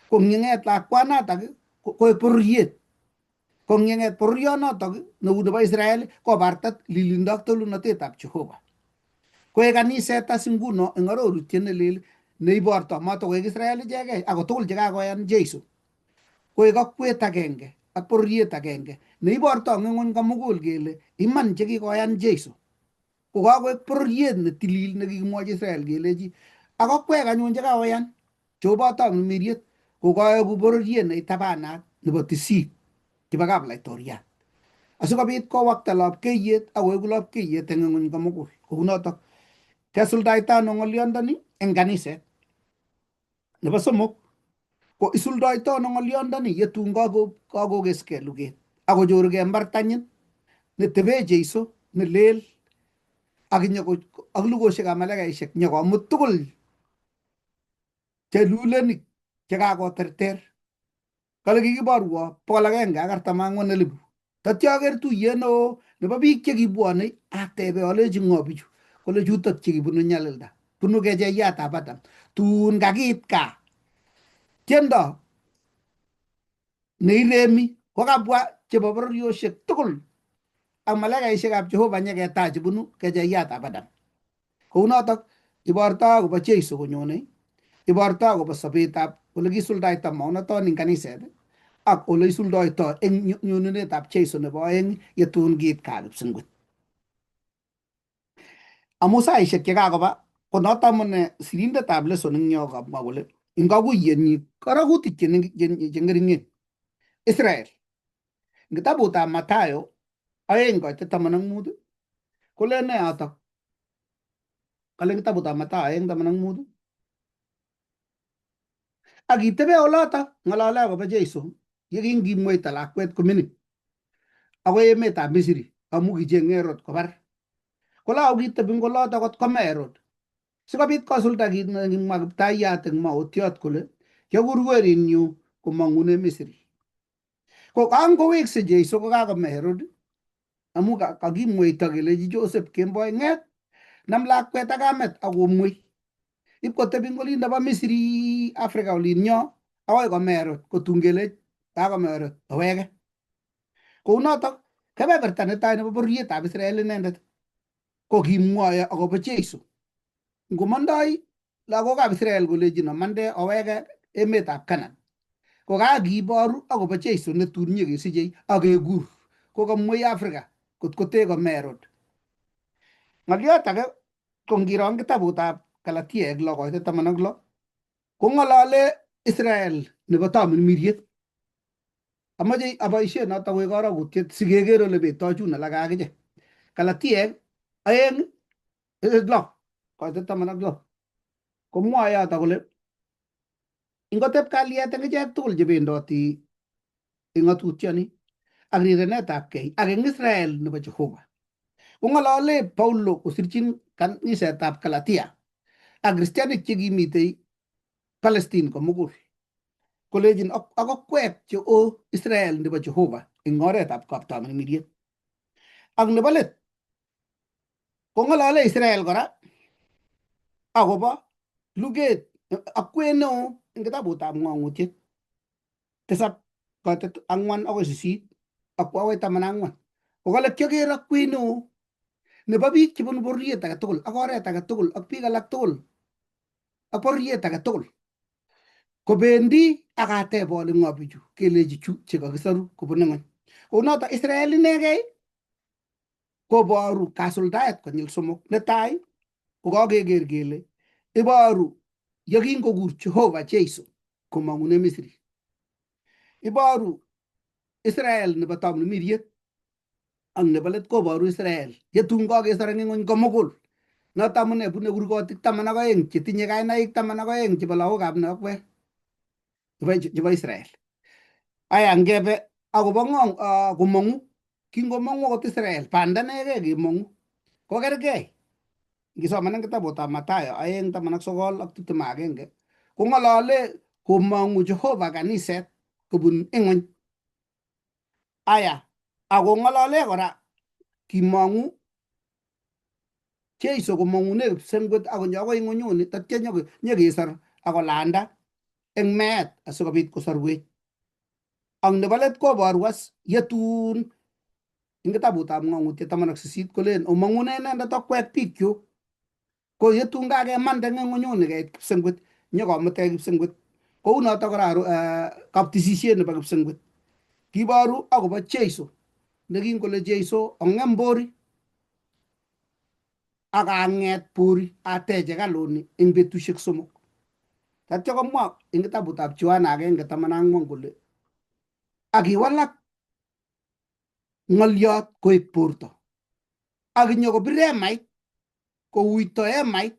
Ko ng'eng'et lakwanatak koek bororiet. Ko ng'eng'et bororionotok neu nebo Israel kobarta lilindo ak tolunotetab Jehova. Koek kaniset as nguno eng arorutiet nelel neiborto matokoek Israel ichegei ako tugul chekakoyan Jeiso. Koek akwet agenge ak bororiet agenge neiborto eng ng'ony komugul kele iman chekikoyan Jeiso. Kokakoek bororiet netilil nekikimwochi Israel kelechi ak akwek anyun chekakoyan choboto miriet kokaeku bororiet neitabanat nebo tisit chebo kaplaitoriat asikobit kowakta lapkeiyet akoeku lapkeiyet eng ng'ony komugul. Kounotok kesuldaita ano ng'olyondoni eng kaniset. Nebo somok ko isuldoito ano ng'olyondoni yetun kakokeskei luget akochorugei mbartanyin netebe Jeiso nelel ak lugoshekab malaikaishek nyokomut tugul chelulenik chekakoterter. Kale kikiborwo 144,000. Tatyo aker tuyet neo nebo biik chekibwone atebe alechi ng'o bichu, kole chutok chekibunu nyalilda, bunu kecheiyyatab Adam. Tun kakiit gaa tiendo neiremi kokabwa chebo bororioshek tugul ak malaikaishekab Jehova nyeketach bunu kecheiyyatab Adam. Kounotok ibortoi akobo Jeiso konyone, ibortoi akobo sobetab ole kisuldaita maunatoni eng kaniset ak ole isuldoito eng nyununetab Jeiso nebo oeng yetun kiit gaa kipsengwet. Amu saishek chekakoba konoto amune sirindetab lesson eng yo kamwa kole eng kakuyenyi karakutik cheng'ering'en Israel eng kitabutab Mathayo 2:15 kole ne yotok? Kale kitabutab Mathayo 2:15 akitebe olotok ng'alale akobo Jeiso yekingimweita lakwet komining akoi emetab Misri amu kicheng'e Herod kobar. Kole akitebi eng olotok kot kome Herod sikobit kosulda kit nekimwa Kiptaiyat eng maotiot kole kiakur werinyu komong'une Misri. Ko kangowekse Jeiso kokakome Herod amu kakimweito kelechi Joseph kemboi ng'et nam lakwet ak kamet akomwei ipkotebi eng olin nebo Misri Africa olin nyo akoi kome Herod kotun kele kakome Herod oweke. Kounotok kebeberta netai nebo bororietab Israel inendet ko kimwoe akobo Jeiso ngomondoi lagokab Israel kolejin omande oweke emetab Canaan kokakiboru akobo Jeiso netun nyikesichei akekur kokamwei Africa kotkote kome Herod. Ng'olyot age ko ngiro eng kitabutab Galatia 6:16 kong'olole Israel nebo tamirmiriet. Amache aboishe notok koek karokutiet sikeker ole betoi chun alake akiche. Galatia 2:6 komwoe yotok kole ingotep kalyet eng ichek tugul chebendoti eng ng'atutioni ak rirenetab kei ak eng Israel nebo Jehova. Kong'olole Paulo kosirchin kanisetab Galatia ak kristianik chekimitei Palestine komugul kolejin ak akwek cheo Israel nebo Jehova eng oretab kaptamirmiriet. Ak nebo let kong'olole Israel kora akobo luget akwet neo eng kitabutab ng'ang'utiet 7:4-8 akoi 14. Kokale kyaker akwet neo nebo biik chebunu bororiet age tugul ak oret age tugul ak biik alak tugul ak bororiet age tugul kobendi akateb ale ng'o bichu kelechi chu chekakisoru kobune ng'ony. Kounoto Israel inegei koboru kasuldaet konyil somok. Netai kokakeker kele iboru yekingokur Jehova Jeiso komong'une Misri, iboru Israel nebo tamirmiriet ak nebo let koboru Israel yetun kakesor eng ng'ony komugul. Noto amune bune kurgotik 12 chetinye kainaik 12 chebo lagokab Nokwek chebo Israel. Aya ngebe akobo komong'u, kingomong'u akot Israel banda inegei kemong'u kokergei. Ngisoman kitabutab Mathayo 2:19-21 kong'olole komong'u Jehova kaniset kobun ing'ony. Aya, ako ng'olole kora kimong'u Jeiso komong'une kipsengwet akonyo akoi ing'onyuni tatya nyekesor akolanda eng meet asikobit kosorwech. Ak nebo let koboru as yetun eng kitabutab Ng'ong'utiet 18 kolen omong'une inendet okwek bikyuk, ko yetun kakemande eng ing'onyuni keit kipsengwet nyokomutech kipsengwet. Kou noto kora kaptisisiet nebo kipsengwet kiboru akobo Jeiso nekingole Jeiso ong'em bori ak ang'et bori atech hekaluni eng betusiek 3. Tatya komwa eng kitabutab Johana 1:14 kole akiwalak ng'olyot koek borto ak nyokobir emait kouito emait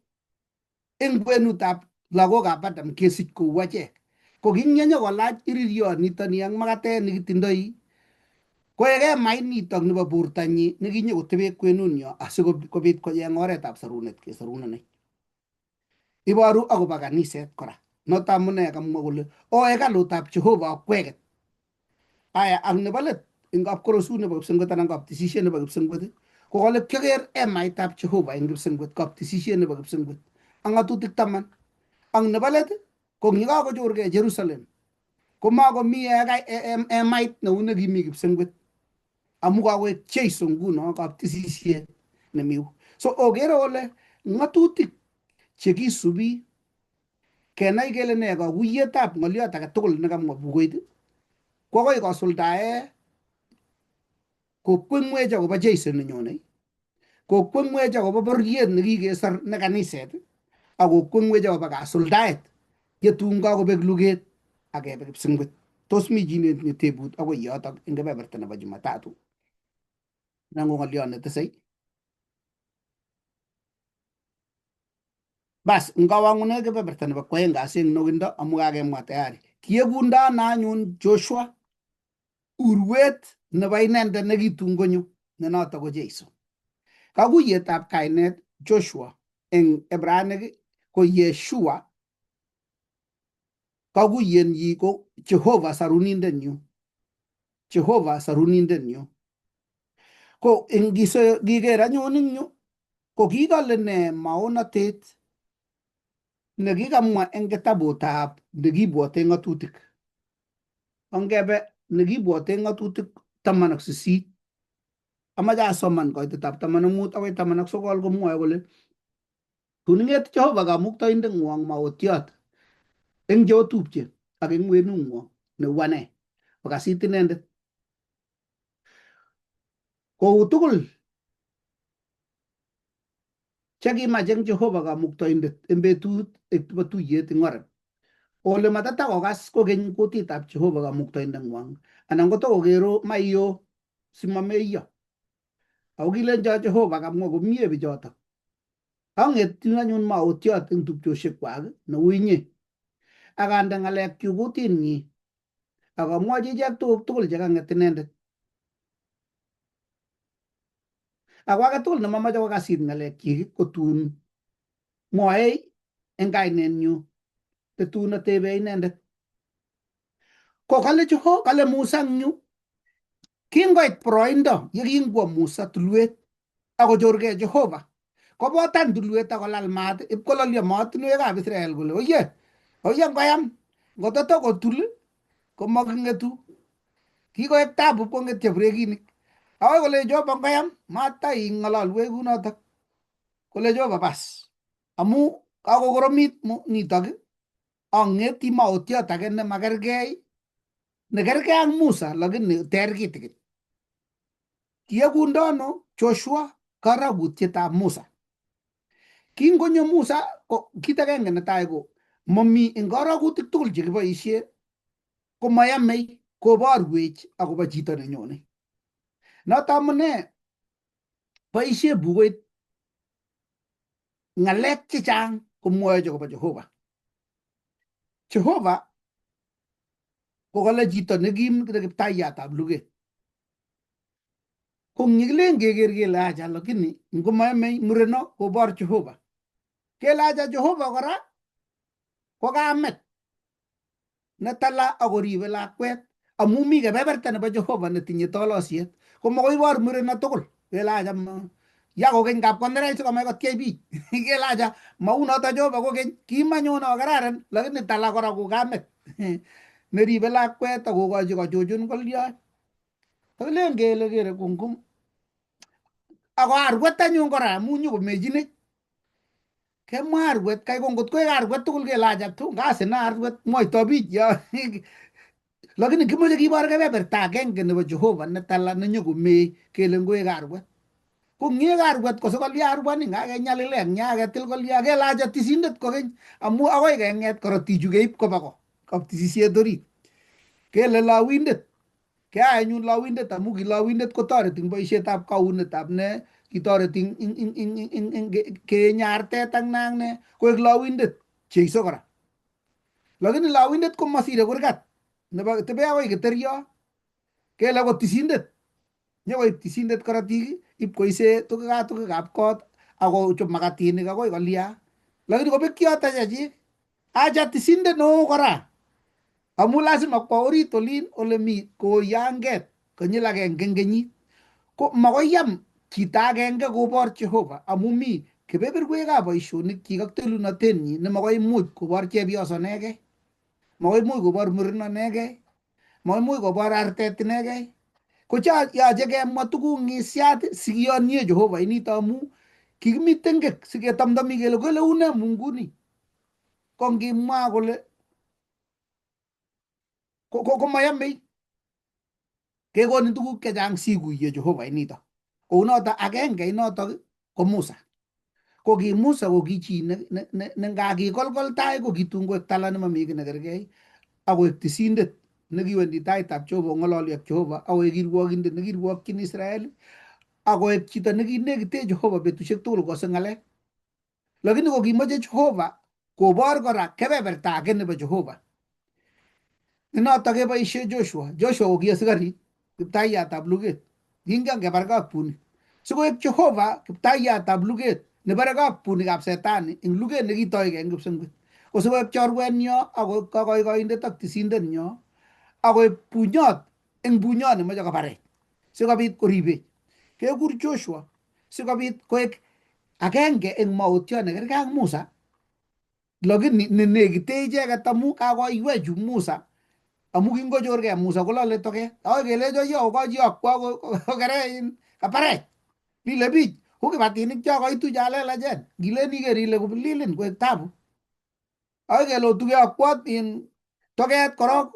eng kwenutab lagokab Adam kesich kou achek. Ko kinyenyokolach iriryot nitoni ak makatet nikitindoi koek emait nitok nebo bortanyi nekinyokotebe kwenunyo asikobit kocheng oretab sorunet kesorunenech. Iboru akobo kaniset kora, noto amune kamwa kole o hekalutab Jehova okweket. Aya, ak nebo let eng kapkorosut nebo kipsengwet anan kaptisisiet nebo kipsengwet ko kole kyoker emaitab Jehova eng kipsengwet, kaptisisiet nebo kipsengwet ak ng'atutik 10. Ak nebo let ko ngikakochorgei Jerusalem komakomi emait neu nekimi kipsengwet amu kakoek Jeiso nguno kaptisisiet nemiu. So okere ole ng'atutik chekisubi kenai kele ne kakuyetab ng'olyot age tugul nekamwa bukuit ko akoi kosuldae kokweng'wech akobo Jeiso nenyone, kokweng'wech akobo bororiet nekikesor ne kaniset, ak kokweng'wech akobo kasuldaet yetun kakobek luget akebe kipsengwet. Tos mi chi netinye tebut akoi yotok eng kebeberta nebo Jumatatu? Nango ng'olyot netesei. Bas, ngawang'une kebeberta nebo kwoeng kasi eng nwokindo amu kakemwa tayari. Kiekundo ano anyun Joshua urwet nebo inendet nekitun konyo ne noto ko Jeiso. Kakuyetab kainet Joshua eng Ebraic ko Yeshua. Kakuyenyi ko Jehova sarunindenyu, Jehova sarunindenyu. Ko ngiker anyun eng yu ko kikole ne maonatet nekikamwa eng kitabutab nekibwote ng'atutik. Ongebe nekibwote ng'atutik 18 amache asoman koitetab 15 akoi 19 komwoe kole tun ing'et Jehova kamuktoindeng'wong maotiot eng cheotupche ak eng wenung'wong neu ane okasit inendet kou tugul chekimach eng Jehova kamuktoindet eng betut nebo tuyet eng Horeb ole matatakokas kokeny kutitab Jehova kamuktoindeng'wong anan kotokokero maiyo simameiyo. Ako kilenjo Jehova kamwa komie bichotok, ang'etyin anyun maotiot eng tupchosiekwak neu inye akande ng'alekchuk kutinyi akamwochi ichek tugul chekang'et inendet. Ako age tugul nemamache kokasit ng'alekchik kotun mwoe eng kainenyu tetun atebe inendet. Ko kale Musa eng yu kingoit boroindo yekingwo Musa tulwet akochorgei Jehova kobotan tulwet akolal maat ipkololyo mootinwekab Israel kole oye ngoyam ngototokotul komaking'etu. Kikoek tabu ipkong'etyo brekinik akoi kole Jehova ngoyam mataing'ololwech kunotok. Kole Jehova bas amu kakokoromit nitok ang'eti maotiot age nemakergei nekergei ak Musa lakini ter kitikin. Kiekundo ano Joshua karagutietab Musa. Kingonyo Musa ko kit agenge netai ko mami eng karagutik tugul chekiboisie komayamei koborwech akobo chito nenyone. Noto amune boisie bukuit ng'alek chechang komwoe akobo Jehova. Jehova ko kale chito nekim ne kiptaiyatab luget. Kung nyigilen geger kele acha lakini ngomayamei mureno kobor Jehova. Kele acha Jehova kora ko kamet netala akoribe lakwet amu mi kebeberta nebo Jehova netinye tolosiet. Ko makoi ibor mureno tugul. Kele acha ya kokeny kap konerech sikomach kotiech biik. Kele acha maunoto Jehova kokeny kimanyono kararan lakini tala kora ko kamet neribe lakwet akokochi kochuchun koliot. Kakile kele kungum ako arwet anyun kora amu nyokomechinech kemwa arwet kai ko ngot koek arwet tugul kele acha tu ngasina arwet mwoito biich yo lakini kimoche kibor kebeberta agenge nebo Jehova netala nenyokomei kele ngoek arwet ko ngiek arwet ko sikolia arwani nga kenyalile eng nya ketil kolia kele acha tisindet kokeny amu akoi keng'et korotichu keib koba ko kaptisisiet orit kele lawindet keai anyun lawindet amu ki lawindet kotoreti eng boisietab kaunetab ne kitoreti kenyaa artet ak nang ne koek lawindet Jeiso kora. Lakini lawindet ko masire kurgat nebo tebe akoi keterio kele ko tisindet nyokoib tisindet korotik ip koise tukikab kot akochop makatinik akoi kolia. Lakini kobekyoto chechik acha tisindet neo kora amu lazima kwo orit olin ole mi koyanget konyil agenge eng kenyit. Ko makoi yam chito agenge kobor Jehova amu mi kebeberwekab boisionik chik ak telunotenyi ne makoi imuch kobor chepyoso inegei, makoi imuch kobor muren inegei, makoi imuch kobor artet inegei. Ko yoche kemwa tuguk ng'isiat sikiyonye Jehova inito amu kikimi tengek siketamtami kele kole une Munguni. Ko ngimwa kole komayamei kekonin tuguk chechang sikuye Jehova inito. Kounoto agenge inotok ko Musa. Ko ki Musa ko ki chi ne ngakikolkol tai ko kitun koek tala nemami kiy nekergei akoek tisindet nekiwendi taitab Jehova ng'ololi ak Jehova akoek kirwokindet nekirwokyin Israel akoek chito nekinekite Jehova betusiek tugul kose ng'alek. Lakini ko kimoche Jehova kobor kora kebeberta age nebo Jehova. Nenotok keboisie Joshua. Joshua ko ki askarit kiptaiyatab luget. Kingen kebargei ak bunik. Sikoek Jehova kiptaiyatab luget nebargei ak bunikab setani eng luget nekitoigei eng kipsengwet. Ko sikoek chorwenyo ako kakoikoindet ak tisindenyo akoek bunyot eng bunyot nemoche kobarech sikobit koribech. Kekur Joshua sikobit koek agenge eng mautyo nekergei ak Musa lakini nenekite icheket amu kakoiwechu Musa amu kingochorgei Musa kolale toget akoi kelecho yo kochi akwa kokerein kabarech lile bich ku kibatinik cho koitu cha lelachen ngilen iker ile kobililin koek tabu akoi kele otuge akwa in toget korok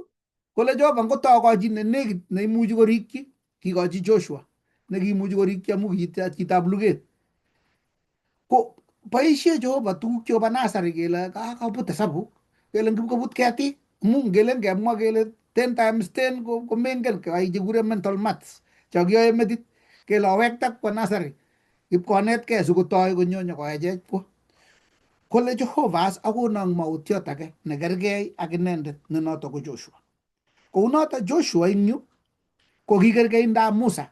kole Jehova ngotokochi nenekit neimuchi korikyi kikochi Joshua nekimuchi korikyi amu chitab luget. Ko boisie Jehova tuguk chebo nasari kele kabut hesabuk kele ngibkobut ketik amu ngele ngemwa kele 10 times 10 ko mengen kai chekure mental maths cho kiyoe metit kele owekta kwo nasari ipkonetkei sikotoi konyo nyokoechech kwo kole Jehova as akono mautiot age nekergei ak inendet ne noto ko Joshua. Kounoto Joshua ing yu ko kikerkeindab Musa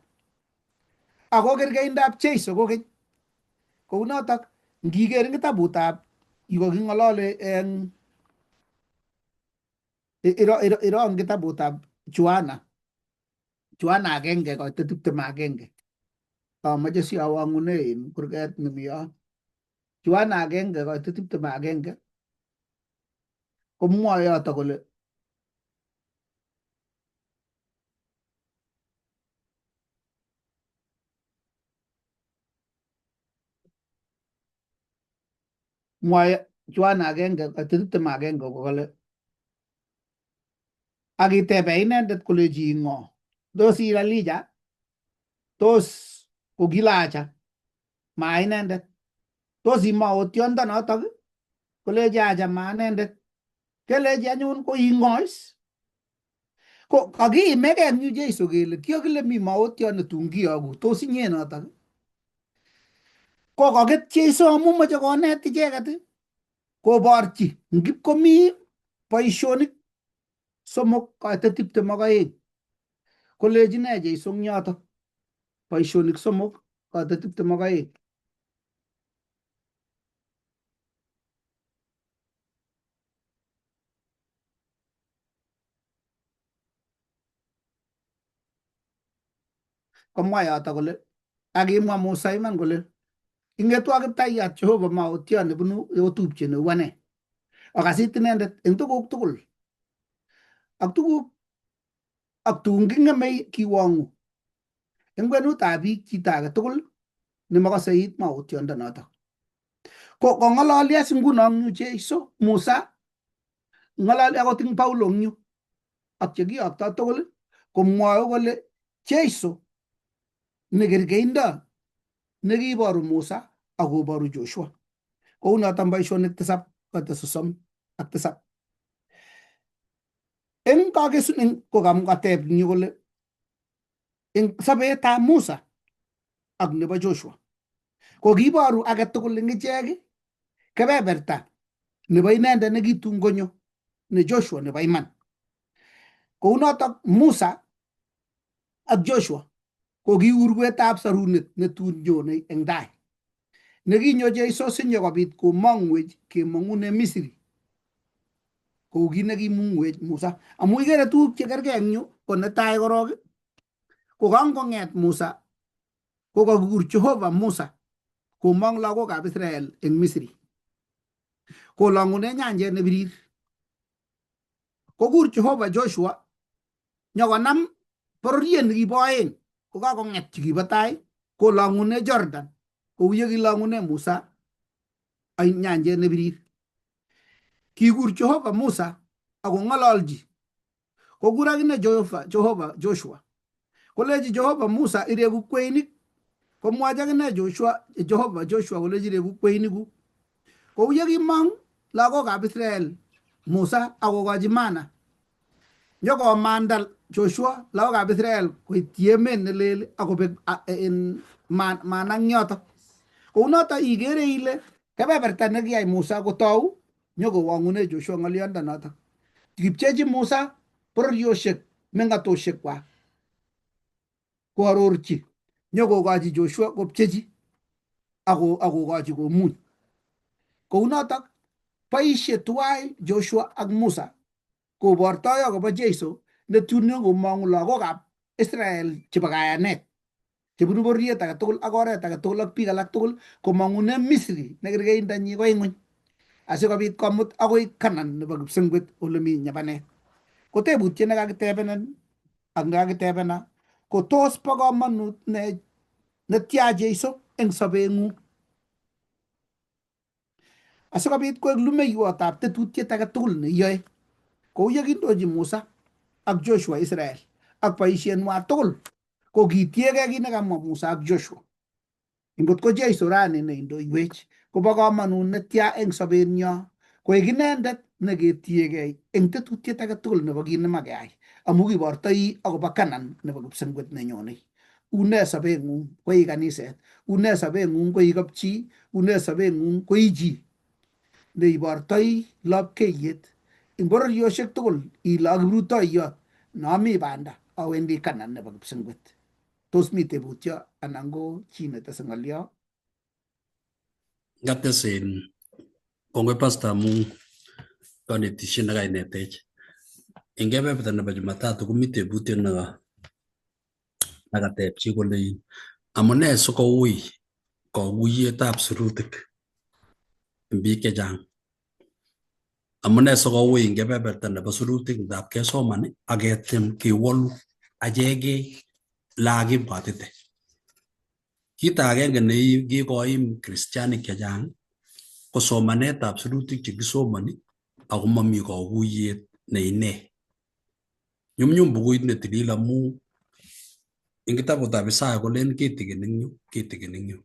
ako kerkeindab Jeiso kokeny. Kounotok ngiker eng kitabutab yukaking'olole eng iro eng kitabutab Joana 1:21 amoche siawang'une in kurget nemi yo. Joana 1:21 komwoe yoto kole mwoe Joana 1:21 kole akitebe inendet koleji ng'o tos ii Elija tos ko kilacha ma inendet tos ii maotiondo notok koleji acha ma inendet kelechi anyun ko ing'ois ko kakiimege eng yu Jeiso kele kiokile mi maotion netun kiyoku tos inye notok ko kaket Jeiso amu moche konet icheket koborchi ngipkomi boisionik 3:22 kolechi ne Jeiso eng yotok boisionik somok kote 22. Komwa yoto kole akimwa Musa iman kole ingetu ak Kiptayat Jehova mautyo nebunu otupche neu ane akasit inendet eng tuguk tugul ak tuguk king'emei kiwong'u eng kwenutab biik chito age tugul nemakase it mautyondo ko kong'ololi as nguno eng Jeiso Musa ng'ololi akot eng Paulo eng yu ak chekiyokto tugul komwoe kole Jeiso nekerkeindo nekiboru Musa akoboru Joshua kou noton boisionik 7 kote 37 eng kakesunet kokamkateb nyu kole eng sobetab Musa ak nebo Joshua ko kiboru age tugul eng ichek kebeberta nebo inendet nekitun konyo ne Joshua nebo iman kou notok Musa ak Joshua ko ki urwetab sarunet netun nyone eng tai nekinyo Jeiso sinyokobit komongwech kemong'une Misri kou kit nekimungwech Musa amu ikere tuguk chekergei eng yu ko netai korok ko kangong'et Musa ko kakur Jehova Musa komong lagokab Israel eng Misri kolong'une nyanjet ne birir kokur Jehova Joshua nyokonam bororiet nekibo oeng ko kakong'et chikibo tai kolong'une Jordan kou yekilong'une Musa eng nyanjet ne birir kikur Jehova Musa akong'ololji kokur akine Jehova Joshua koleji Jehova Musa ireku kweinik komwachi akine Jehova Joshua koleji ireku kweinikuk kou yekimong lagokab Israel Musa akokochi mana nyokomanda Joshua lagokab Israel koityi emet nelel akobek mana eng yoto kou noto ikere ile kebeberta nekiyai Musa kotou nyokowong'une Joshua ng'oliondonoto kipchechi Musa bororiosiek meng'atosiek kwak koarorchi nyokokochi Joshua kopchechi akokochi komuny kou notok boisie tuwai Joshua ak Musa kobortoi akobo Jeiso netun komong'u lagokab Israel chebo kayanet chebunu bororiet age tugul ak oret age tugul ak biik alak tugul komong'une Misri nekerkeindonyi ko ing'ony asikobit komut akoi Kanan nebo kipsengwet ole mi nyabanet ko tebutiet nekakitebenan ak nekakitebena ko tos bo komonut netya Jeiso eng sobeng'ung asikobit koek lumeiwotab tetutiet age tugul neiyoe kou yekindochi Musa ak Joshua Israel ak boisieng'wa tugul ko kitiegei kit nekamwa Musa ak Joshua ingot ko Jeiso rani neindoiwech kobo komonut netya eng sobenyo koek inendet neketiegei eng tetutiet age tugul nebo kit nemakeyai amu kibortoi akobo Kanan nebo kipsengwet nenyone une sobeng'ung koi kaniset une sobeng'ung koi kapchi une sobeng'ung koi chi neibortoi lapkeiyet eng bororiosiek tugul ile ak kiprutoiyot nomi banda awendi Kanan nebo kipsengwet tos mi tebutyo anan ko chi netese ng'olyo Ngatesen kongoi pastor amu kanetisiet nekainetech eng kebeberta nebo Jumatatu komi tebutiet nakateb chi kole amune sikoui kaguiyetab sirutik eng biik chechang amune sikoui eng kebeberta nebo sirutik ngap kesoman ak ketem kewolu achegei lakibwatite kit agenge nekikoim kristianik chechang ko somanetab sirutik chekisomani ako mami kaguiyet neine nyumnyum bukuit netilil amu eng kitabutab Isaya kolen kitikin eng yu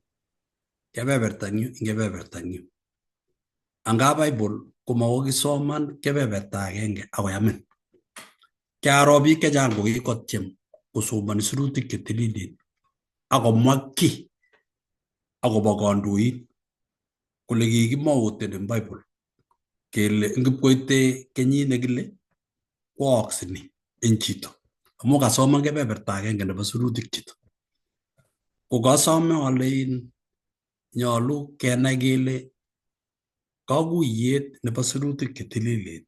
kebeberta eng yu anga Bible komakokisoman kebeberta agenge akoyamin kiaro biik chechang kokikotyem kosomani sirutik chetililen akomwa ki akobo kandoik kole kikimwauten eng Bible kele ngipkoite kenyit nekile koaaksei ni eng chito amu kasoman kebeberta agenge nebo sirutik chito ko kasome ale nyolu kenai kele kakuyet nebo sirutik che tililen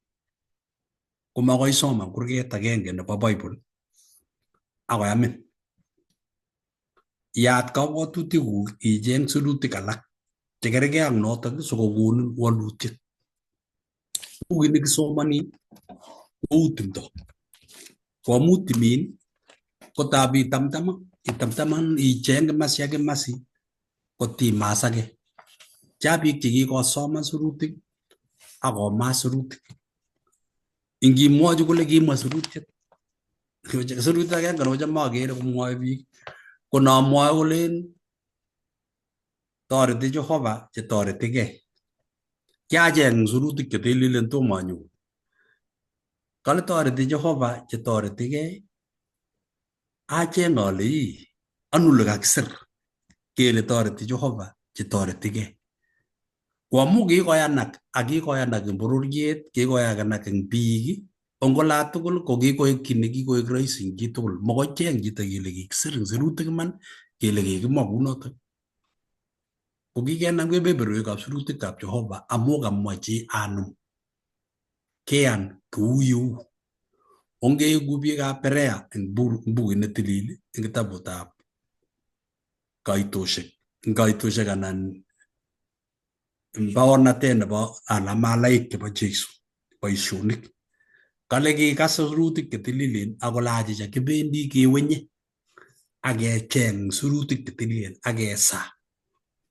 ko makoi isoman kurget agenge nebo Bible akoyamin. Yaat kabwatutikuk icheng sirutik alak chekergei ak notok sikokonin walutiet. Bukuit nekisomani kou timto. Koamu timin kotab itamtaman icheng kimasi ak kimasi kotimasake. Cha biik chekikosoman sirutik akomas sirutik. Ingimwochi kole kimwa sirutiet, sirutiet agenge nemochome akere komwoe biik ko nomwoe kolen toreti Jehovah chetoretigei. Kiacheng sirutik che tililen tomo anyoru. Kale toreti Jehovah chetoretigei, acheng ale ano ole kakisir kele toreti Jehovah chetoretigei. Ko amu kikoyanak ak kikoyanak eng bororiet, kikoyanak eng biik, ongola tugul ko kikoek kiy nekikoek rahisi eng chitugul. Makoi cheng chito kele kikisir eng sirutik iman kele kikimwa kounotok. Ko kikenam kebeberwekab sirutikab Jehovah amu kamwa chi anum. Keyan kou yeu. Ongeiku biikab Berea eng bukuit netilil eng kitabutab kaitosiek anan baornatet nebo alamalaik chebo Jeiso, boisionik. Kale kikas sirutik che tililen akole achicha kibendi kewenye akecheng sirutik che tililen akesa.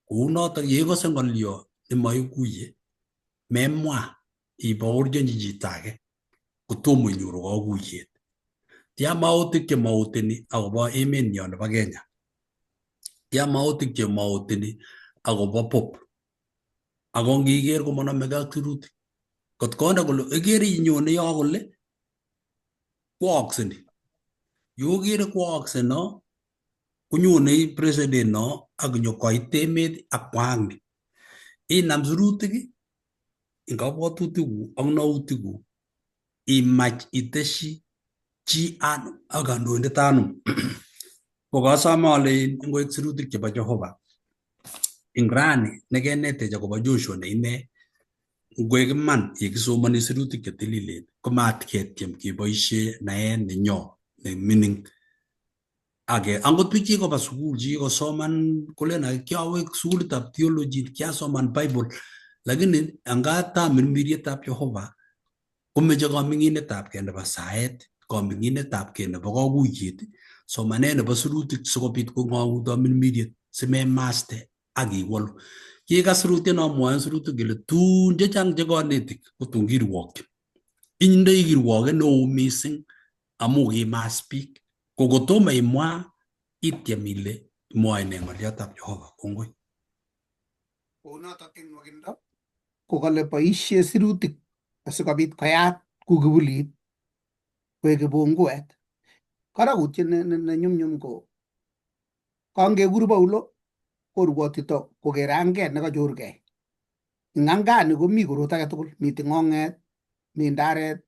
Kounotok yeikose ng'olyo nemaikuye memwa ibaorionchi chito age kotomo inyoru kakuyet. Tia mautik chemauteni akobo emenyo nebo Kenya. Tia mautik chemauteni akobo pop. Ako ngiker komanamegei ak sirutik. Kot konde kole ikere inyone yo kole kwaaksei ni. Yo kere kwaaksei no konyone president no ak nyokoit emet ak kwaak ni. Inam sirutik eng kabwatutikuk ak nautikuk imach iteshi chi anum ak kandoindet anum. Ko kasome ale ngoek sirutik chebo Jehovah eng rani nekenetech akobo Joshua ne ine ngoek iman yekisomani sirutik che tililen komat ketiem keboisie naet nenyo nemining. Age angot biik chikoba sukul chikosoman kolen kiawe sukulitab theology kiasoman Bible lakini angata mirmirietab Jehovah komeche kaming'inetabgei nebo saet, kaming'inetabgei nebo kakuyet, somanet nebo sirutik sikobit kong'ong'uto mirmiriet simemaste ak iwalu. Kikas sirutiet no mwoe sirutik kele tun chechang che kanetik kotun kirwokyin. Indoi kirwoket neo mising amu kimas biik. Ko kotomo imwa ityem ile mwoe ne ng'oliotab Jehovah. Kongoi. Kounotok eng nwakindo kokale boisie sirutik asikobit koyat ku kibulit koek kibunguet. Karakutiet ne nyumnyum ko kangekur Paulo korwotito koker anget nekachorgei. Eng angani komi korot age tugul, mi ting'ong'et, mi ndaret,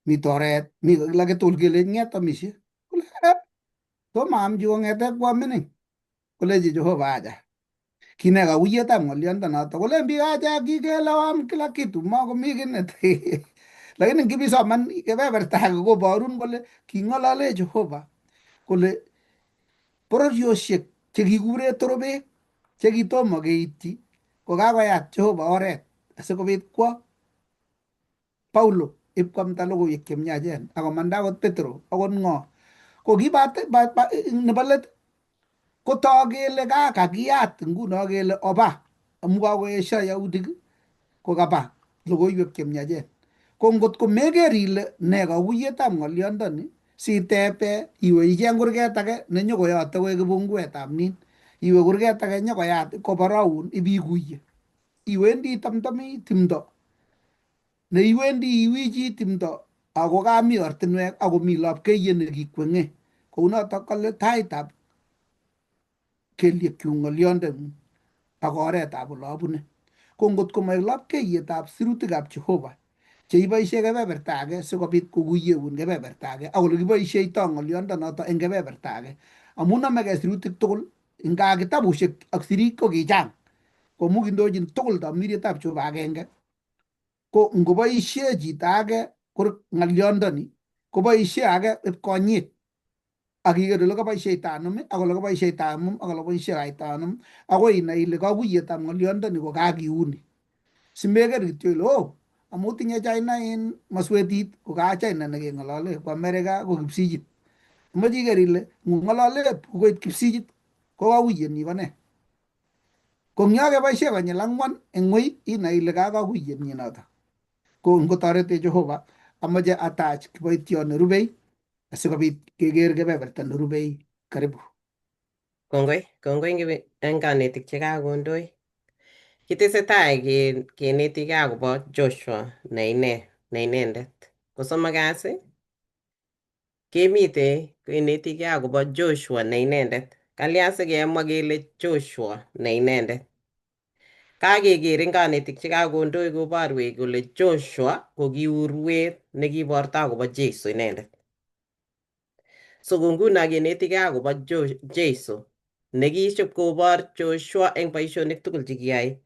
mi toret, mi kila kitugul kele ng'et amisie. Kole tomo aamchi kong'ete kwa mining. Koleji Jehova acha. Kine kakuyetab ng'oliondonoto kolen biik acha kikelewan kila kitu makomi kiy nete. Lakini ngibisoman kebeberta age koborun kole king'olole Jehova kole bororiosiek chekikure torobek chekitomo keityi kokakoyat Jehova oret asikobit kwo Paulo ipkwamta logoiwek chemiachen akomanda akot Petro akot ng'o. Ko nebo let kotok kele kakiyat nguno kele oba amu kakoesio yautik kokaba logoiwek chemiachen. Ko ngot ko meker ile ne kakuyetab ng'oliondoni sitebe iwe icheng kurget age nenyokoyote koek kibunguetab nin. Iwe kurget age nyokoyat koboroun ibikuye. Iwendi itamtami timdo. Ne iwendi iwichi timdo ako kami ortinwek akomi lapkeiyet nekikweng'e. Kounotok kale taitab kelyekchu ng'oliondeng'ung ak oretab olabune. Ko ngot ko moek lapkeiyetab sirutikab Jehova cheiboisie kebeberta age sikobit kokuyeun kebeberta age ak ole kiboisieitoi ng'oliondonoto eng kebeberta age amun namegei sirutik tugul, nga kitabushek ak sirik ko kichang, komukindochin tugul tamiritab Jehova agenge, ko ngoboishe chito age kur ng'olyondoni koboishe age ip konyit, ak iker ile kaboisheito anum ak ole kaboisheito anum ak ole kaboisheito anum, akoi inai ile kakuyetab ng'olyondoni ko kakiuni, simeker kityo ile oh amu tinye China in maswetit ko ka China nekeng'olole, ko America ko kipsijit. Imache iker ile ng'olole kokoit kipsijit ko kakuyeni ko ne, ko ngyo keboishe konyil ang'wan eng wui inai ile kakakuyeni noto. Ko ngotorete Jehova amache atach kiboityo nerubei asikobit keker kebeberta nerubei. Karibu. Kongoi eng kanetik che kakondoi. Kitesetai kenetikei akobo Joshua ne inendet ko somok kasi kemite kenetikei akobo Joshua ne inendet. Kalya sikemwa kele Joshua ne inendet. Kakeker eng kanetik che kakondoi koborwech kole Joshua ko ki urwet nekiborto akobo Jeiso inendet. So ko nguno kenetikei akobo Jeiso nekichop kobor Joshua eng boisionik tugul chekiyai.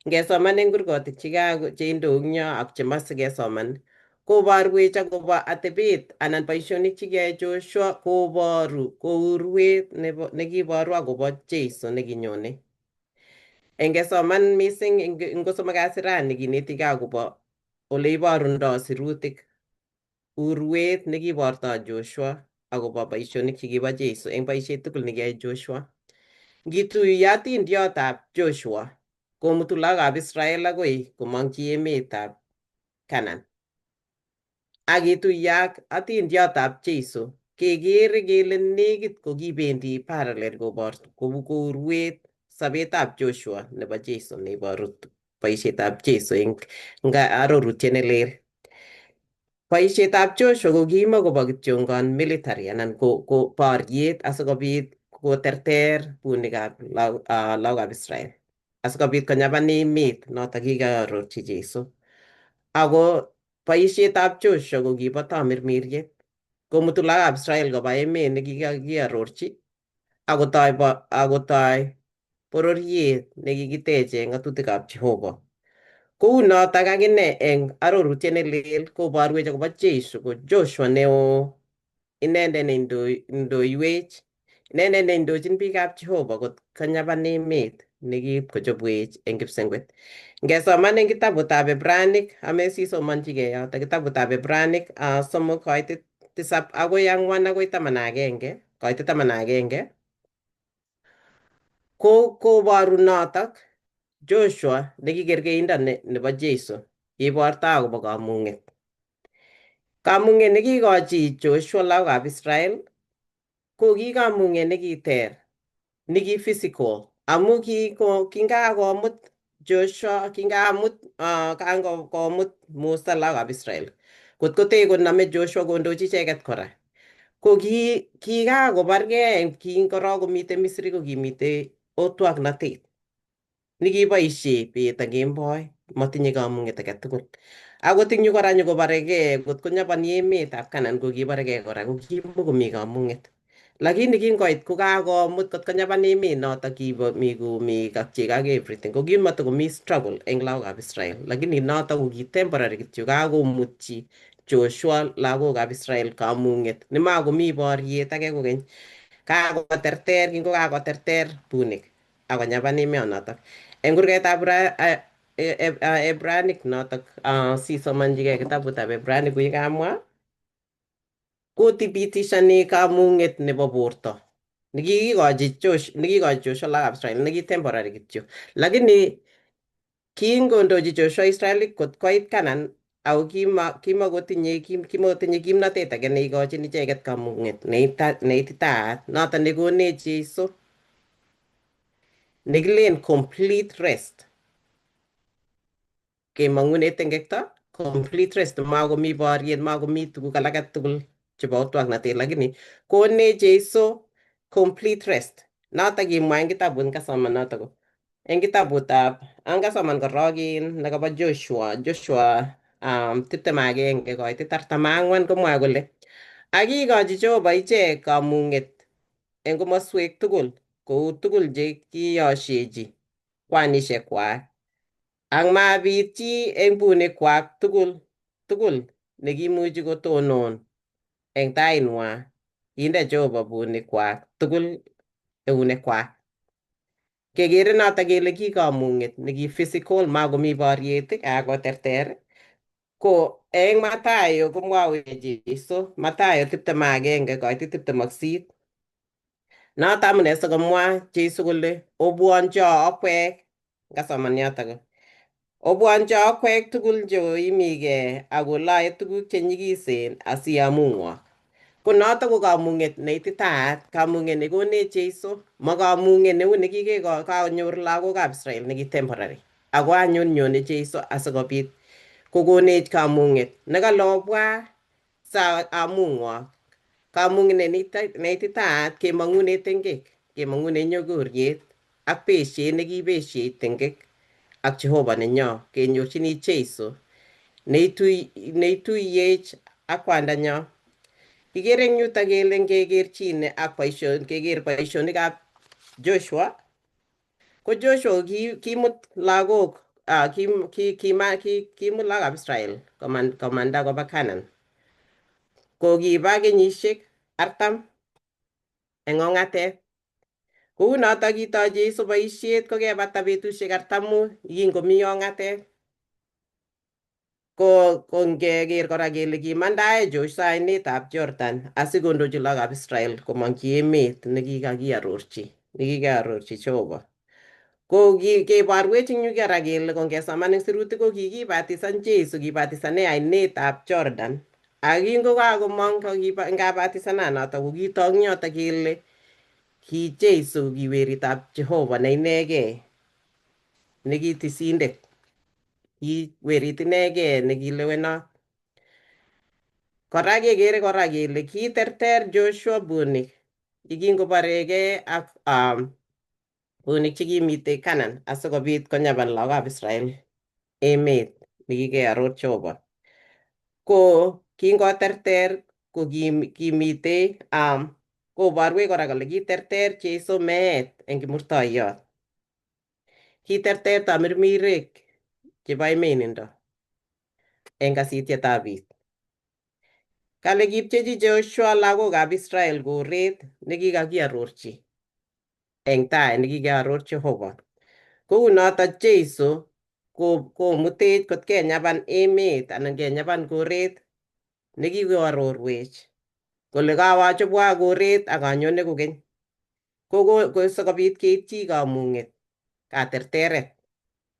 Ngesoman eng kurgotik che indoi eng yo ak chemache kesoman koborwech akobo atebet anan boisionik chekiyai Joshua, koboru ko urwet nekiboru akobo Jeiso nekinyone. Ngesoman mising ngosomok kasi rani kinetikei akobo ole iborundoi sirutik urwet nekiborto Joshua akobo boisionik chekibo Jeiso eng boisiet tugul nekiyai Joshua. Ngituiyo atindiotab Joshua komutu lagokab Israel akoi komongchi emetab Canaan. Akituiyo ak atindiotab Jeiso kekere kele nekit kokibendi parallel kou urwet sobetab Joshua nebo Jeiso neiboru boisietab Jeiso eng arorutiet ne leel. Boisietab Joshua ko kimakobo kityongon military anan ko boriet asikobit koterter bunikab lagokab Israel asikobit konyapan emet notok kikaarorchi Jeiso. Ako boisietab Joshua ko kibo tamirmiriet komutu lagokab Israel koba emet nekikakiarorchi akotoi bororiet nekikiteche ng'atutikab Jehova. Kou notok akine eng arorutiet ne leel koborwech akobo Jeiso ko Joshua neo, inendet neindoiwech, inendet neindochin biikab Jehova kot konyapan emet nekipkochobwech eng kipsengwet. Ngesoman eng kitabutab Ebranik, amesisomonchigei yoto, kitabutab Ebranik 3:7 akoi 4 akoi 11, koitei 11, koboru notok Joshua nekikerkeindo nebo Jeiso iborto akobo kamung'et. Kamung'et nekikochi Joshua lagokab Israel ko ki kamung'et nekiter, neki physical amu kingakomut Joshua, kangokomut Musa lagokab Israel kotkotee konome Joshua kondochi icheket kora, ko kikakobargei kingorok komite Misri, ko kimite otwoknotet nekiboisie bet ak kemboi, matinye kamung'et age tugul. Akot ing yu kora nyikobaregei kotko nyapani emetab Canaan ko kibaregei kora, ko kimakomi kamung'et. Lakini kingoit kokakomut kot konyapan emet notok mi kapchego ak everything, ko kimatakomi struggle eng lagokab Israel. Lakini notok ko ki temporary kityo, kakomutyi Joshua lagokab Israel kamung'et nemakomi boriet age kokeny. Kingokakoterter bunik akonyapan emonotok. Eng kurgetab Ebranik notok, sisomonchigei kitabutab Ebranik kui kamwa, kotibitishani kamung'et nebo borto nekikochi Joshua lagokab Israel neki temporary kityo. Lakini kingondochi Joshua Israel kot koit Canaan ako kimakotinye kimnotet age neikochin icheket kamung'et neititaat, notok nekonech Jeiso nekilen complete rest. Kemong'une tengekto complete rest, makomi boriet, makomi tuguk alak tugul chebo otwoknotet, lakini konech Jeiso complete rest. Notok kimwa eng kitabut ngasoman notok eng kitabutab angasoman korok nekabo Joshua 21 koitei 44 komwoe kole akikochi Jehova ichek kamung'et eng komoswek tugul kou tugul che kiyosiechi kwanishekwak ak mabit chi eng bunikwak tugul nekimuchi kotonon eng tainwa kinde Jehova bunikwak tugul eunekwak. Kekere noto kele ki kamung'et neki physical makomi boriet kakoterter ko eng Mathayo komwawech Jeiso Mathayo 21:28. Noto amune sikomwa Jeiso kole obwoncho okwek, ngasoman yotok. Obwoncho okwek tugul cheoimigei akoloe tuguk chenyikisen asiamung'wa. Ko notok ko kamung'et neititaat, kamung'et nekonech Jeiso, ma kamung'et neu nekikakonyor lagokab Israel neki temporary. Ako anyun nyone Jeiso asikobit kokonech kamung'et nekale obwa sa amung'wa. Kamung'et neititaat kemong'une tengek, kemong'une nyokoriet ak besiet nekibesiech tengek ak Jehova nenyo kenyorchini Jeiso neituiyech ak kwandanyo. Kikere eng yutok kele ngekerchine ak keker boisionikab Joshua, ko Joshua kimut lagok kimut lagokab Israel komanda koba Canaan. Ko kiba kenyisiek 40 eng ong'atet. Kou notok kitoi Jeiso boisiet kokebata betusiek 40 kingomi ong'atet. Ko ngeker kora kele kimandae Joshua ainetab Jordan asikondochi lagokab Israel komongchi emet nekikakiarorchi Jehova. Ko keborwech eng yu kora kele kongesoman eng sirutik ko kikibatisan Jeiso kibatisane ainetab Jordan. Ak kingokakomong eng kabatisananoto ko kitoo eng yoto kele ki Jeiso ki weritab Jehova ne inegei neki tisindet. Ki werit inegei nekilewenot. Kora kekere kora kele kiterter Joshua bunik yekingoborekei ak bunik chekimite Canaan asikobit konyaban lagokab Israel emet nekikearor Jehova. Ko kingoterter ko kimite koborwech kora kole kiterter Jeiso meet eng kimurtoiyot. Kiterter tamirmirek chebo emenindo eng kasitietab biik. Kale kipchechi Joshua lagokab Israel koret nekikakiarorchi eng tai nekikearor Jehova. Kou notok Jeiso komutech kot kenyaban emet anan kenyaban koret nekikearorwech kole kawe achobwok koret ak anyone kokeny. Ko sikobit keitchi kamung'et, katerteret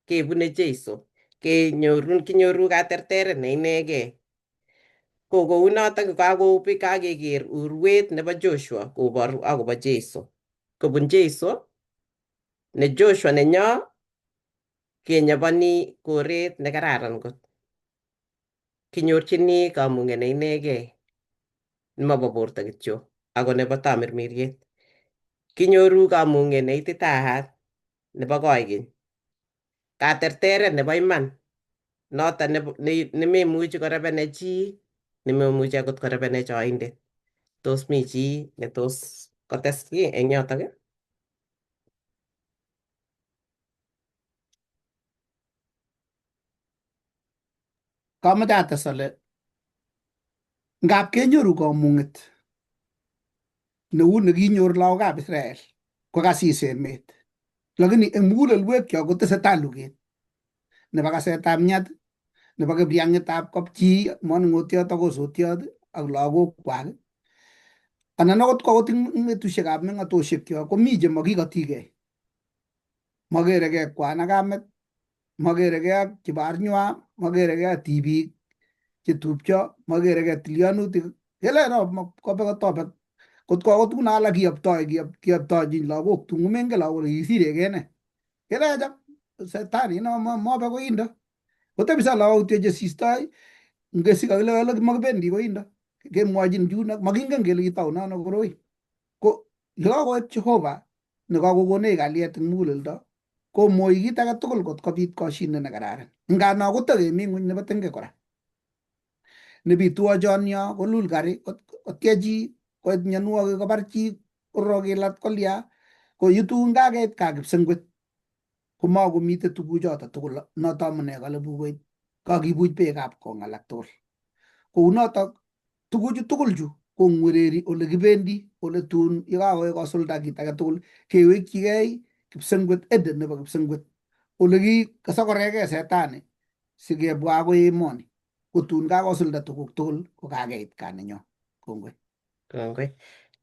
kebune Jeiso, kinyoru katerteret ne inegei. Ko kou notok kakeker urwet nebo Joshua koboru akobo Jeiso. Kobun Jeiso ne Joshua nenyo kenyabani koret nekararan kot. Kinyorchini kamung'et ne inegei nemabo borto kityo ako nebo tamirmiriet. Kinyoru kamung'et ne ititaat nebo koikeny. Katerteret nebo iman noto nememuchi korepene chi, nememuchi akot korepene choindet. Tos mi chi netos kotes kiy eng yotok? Kamoche ates ale ngap kenyoru kamung'et neu nekinyor lagokab Israel ko kasis emet, lakini eng mugulelwekyok kotesetai luget nebo kasetab myat, nebo kibriang'etab kapchi, manung'otiot ak osotiot ak lagokwak, anan akot eng betusiekab meng'atosiekyok komi chemakikotigei. Makeregei kwan ak kamet, makeregei ak kibarnywa, makeregei ak tibik chetupcho, makeregei tilyanutik. Kele no kobe kotobet kot ko tuguk alak kiyoptochin lagok tun mengen lagok kole kisiregei ne. Kele cham setani no mobe koindo. Kotebisa lagok kityo chesistoi ngesik kakile makibendi koindo. Kemwochin chuno makingen kele kitaune ano koroi. Ko yekakoek Jehova nekakokonech kalyet eng muguleldo komoi kit age tugul kot kobit koshinet nekararan. Ngano kotakemi ng'uny nebo tengek kora. Nebitu ochonyo kolul kari kotia chi koit mionwogik kobar chi rokilat kolya ko yutun kakeit ka kipsengwet komakomite tuguchoto tugul noto amune kale bukoit kakibuch beekab kong alak tugul kou notok tuguchu tugul chu kongwereri ole kibendi ole tun yekakoe kosulda kit age tugul kewekchigei kipsengwet Eden nebo kipsengwet ole kasokoreke setani sikebwa akoi emoni kotun kakosulda tuguk tugul ko kakeit kaa nenyo. Kongoi. Kongoi.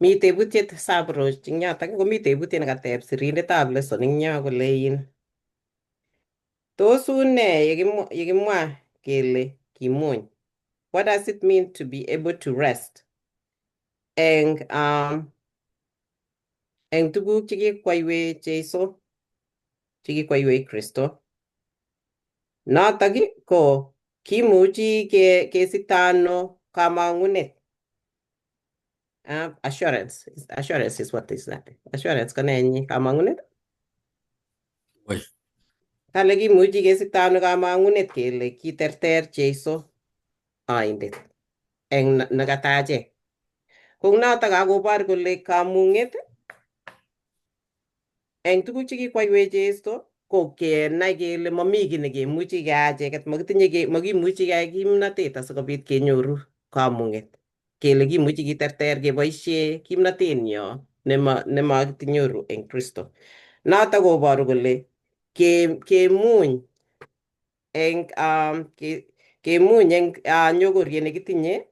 Mi tebutiet Sabroch ing yotok komi tebutiet nekateb sirindetab lesson ing yo kole tos une yekimwa kele kimuny. What does it mean to be able to rest? Eng tuguk chekikwaiwech Jeiso chekikwaiwech Kristo. Notok ko kimuchi kesipta ano kamang'unet. Assurance. Assurance is what is that? Assurance ko nenyi kamang'unet. Woi. Kale kimuchi kesipta ano kamang'unet kele kiterter Jeiso oindet eng nekatache. Kung notok kakobor kole kamung'et eng tuguk chekikwaiwech Jeiso ko kenai kele mami kiy nekemuchi keyai acheket, makimuchi keyai kimnatet asikobit kenyoru kamung'et. Kele kimuchi kiterter keboishe kimnatenyo nemakinyoru eng Kristo. Notok koboru kole kemuny eng nyokoriet nekitinye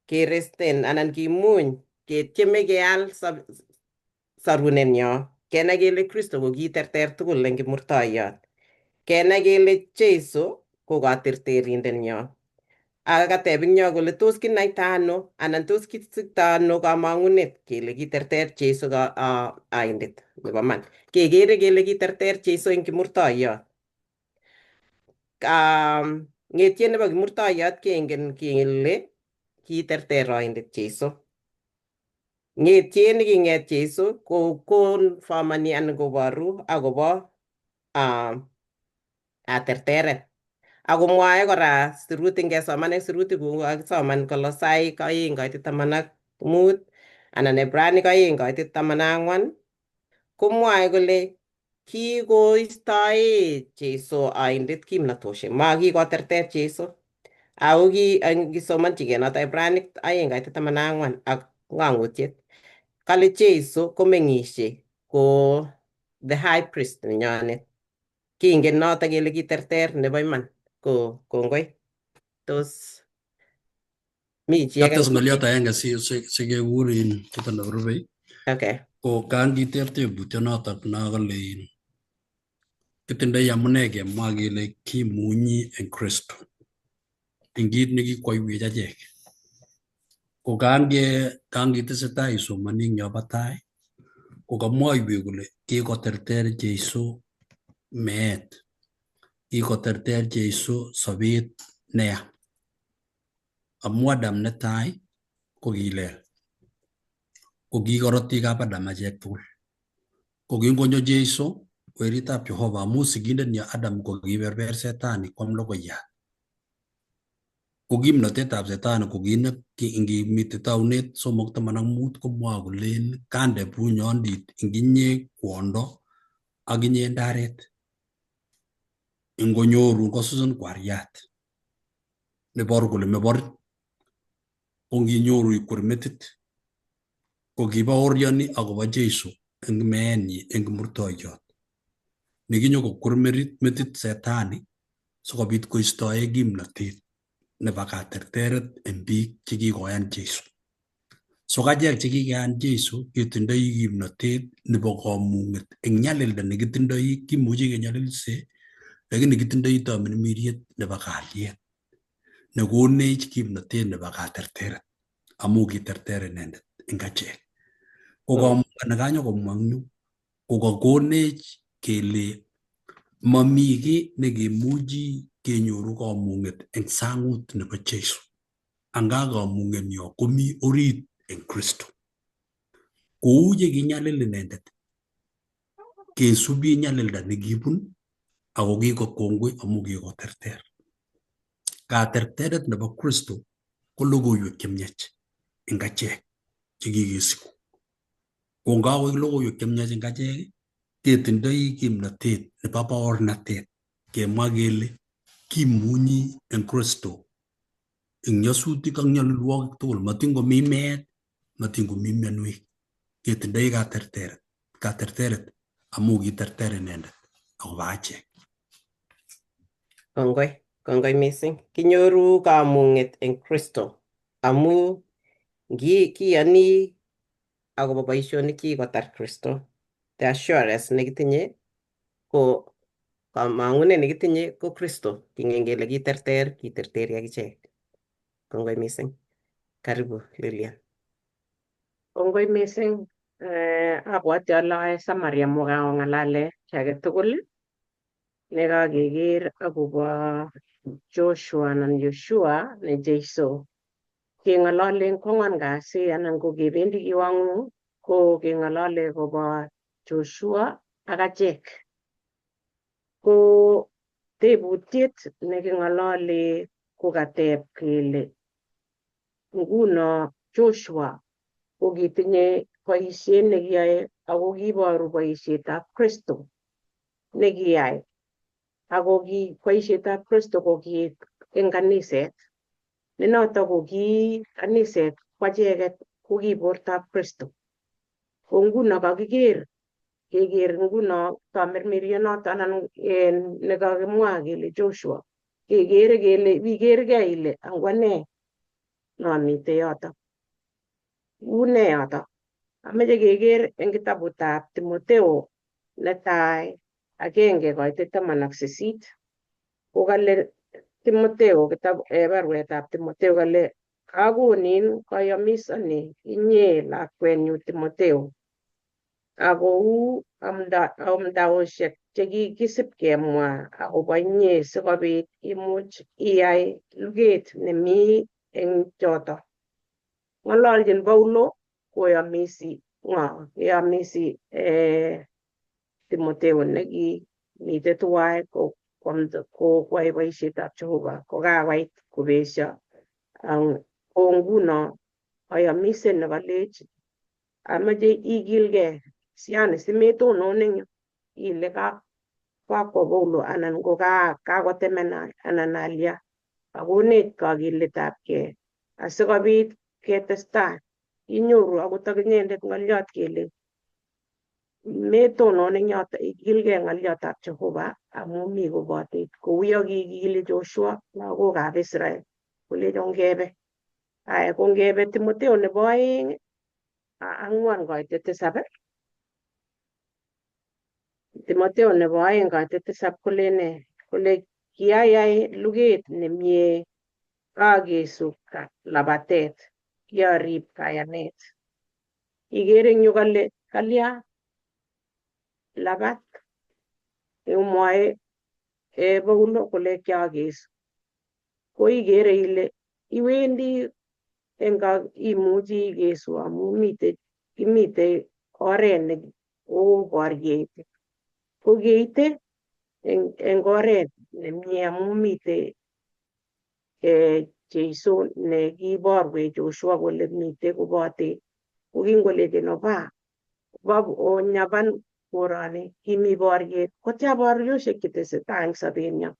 keresten anan kimuny ketieme keal sarunenyo. Kenai kele Kristo ko kiterter tugul eng kimurtoiyot. Kenai kele Jeiso ko katerterindenyo. Kateb ing yo kole tos kinaita ano anan tos kisikta ano kamang'unet kele kiterter Jeiso oindet nebo man. Kekere kele kiterter Jeiso eng kimurtoiyot. Ng'etiet nebo kimurtoiyot kengen kele kiterter oindet Jeiso. Ng'etiet neking'et Jeiso konfirmani anan koboru akobo terteret. Ako mwae kora sirutik ngesoman eng sirutik kou kakisoman Kolosai 2:15 anan Ebrainik 2:14 komwae kole kikoistoe Jeiso oindet kimnatosiek, makikoterter Jeiso. Ako ngisomanchigei noto Ebrainik 2:14 ak ng'ang'utiet kale Jeiso komeng'ishe ko the high priest nenyonet. Kingen noto kele kiterter nebo iman. Ko kongoi. Tos mi chi age? Yates ng'oliot agenge sikekurin chito nekurubei. Okay. Ko kangiteb tebutyonotok nakale kitindoi amune kemwa kele kimunyi eng Kristo eng kit nekikwaiwech achek. Ko kangitesetai isomani eng yo batai ko kamwoiwech kole kikoterter Jeiso meet, kikoterter Jeiso sobet neya. Amu Adam netai ko kilel, ko ki korotikab Adam achek tugul. Ko kingonyo Jeiso weritab Jehova amu sigindenyo Adam ko kiberber setani kwam logoiyat. Ko kimnotetab setani ko ngimite taunet 3:15 komwoe kolen kande bunyondit ing inye kwondo ak inye ndaret. Ingonyoru kosusin kwariat neboru kole meborit. Ko nginyoru ikwer metit ko kibaoriani akobo Jeiso eng meenyi eng kimurtoiyot. Nekinyo kokwer metit setani sikobit koistoe kimnotet nebo katerteret eng biik chekikoyan Jeiso. So kachek chekikeyan Jeiso ketindoi kimnotet nebo kamung'et eng nyalilda nekitindoi kimuchi kenyalilse lakini kitindoi tamirmiriet nebo kalyet nekonech kimnotet nebo katerteret amu kiterter inendet eng achek. Ko kamunget nekanyokomwa eng yu ko kakonech kele mami kiy nekemuchi kenyoru kamung'et eng sang'ut nebo Jeiso. Anga kamung'etnyo komi orit eng Kristo. Kou ye kinyalil inendet kesubi nyalilda nekibun ako kikokongoi amu kikoterter. Katerteret nebo Kristo ko logoiwek chemiach eng achek chekikesiku. Kongawek logoiwek chemyach eng achek ketindoi kimnatet nebo baornatet kemwa kele kimunyi eng Kristo eng nyasutik ak nyalilwogik tugul, matin komi meet, matin komi mianwek. Ketindoi katerteret amu kiterter inendet akobo achek. Kongoi mising. Kinyoru kamung'et eng Kristo amu kiyani akobo boisionik chikotar Kristo. The assurance nekitinye ko kamang'unet nekitinye ko Kristo. Kingen kele kiterteri akichek. Kongoi mising. Karibu Lilian. Kongoi mising. Abwati ale ae summary amu kakong'alale chi age tugul nekakeker akobo Joshua anan Yoshua ne Jeiso. Keng'alale eng kwang'wan kasi anan ko kebendi kiwang'u ko keng'alale akobo Joshua ak achek. Ko tebutiet neking'alale kokateb kele nguno Joshua ko kitinye boisiet nekiyoe ako kiboru boisietab Kristo nekiyai. Ako boisietab Kristo ko kiit eng kaniset. Ne noto ko ki kaniset kwacheket ko ki bortab Kristo. Ko nguno keker nguno tamirmiriet noto anan nekakimwa kele Joshua. Kekere kele ikergei ile angwane nomite yoto. Une yoto. Ameche keker eng kitabutab Timotheo netai 1:18 ko kale Timotheo baruetab Timotheo kale kakonin kayamisani inye lakwenyu Timotheo ako amdaosiek chekikisib kemwa akobo inye sikobit imuch iyai luget nemi eng choto. Ng'ololjin Paulo koyamisi Timotheo nekimite tuwai kokwai boisietab Jehova kokawait kobesio. Ko nguno ayamise nekalech amache ikilgei simetonon eng yu ile kakwo Paulo anan ko kakotemena anan alia akonech kakiletabgei asikobit ketestai. Inyoru akot akinyendet ng'oliot kele metonon eng yoto, ikilgei ng'oliotab Jehova amu mi kobotech kouyo kikile Joshua lagokab Israel kolecho ngebe. Aya ko ngebe Timotheo nebo oeng 4:7. Timotheo nebo 2:7 kole ne? Kole kiayai luget nemie akesub labatet, kiarib kayanet. Ikere eng yu kale kalya labat mwoe Paulo kole kiakesu. Ko ikere ile iwendi imuchi ikesu amu kimite oret neoo boriet. Ko keite eng oret nemie amu mite Jeiso nekiborwech Joshua kole mite kobote. Ko kingolechen oba onyaban koroni kimi boriet. Kotia boriosiek chetesetai eng sobenyo.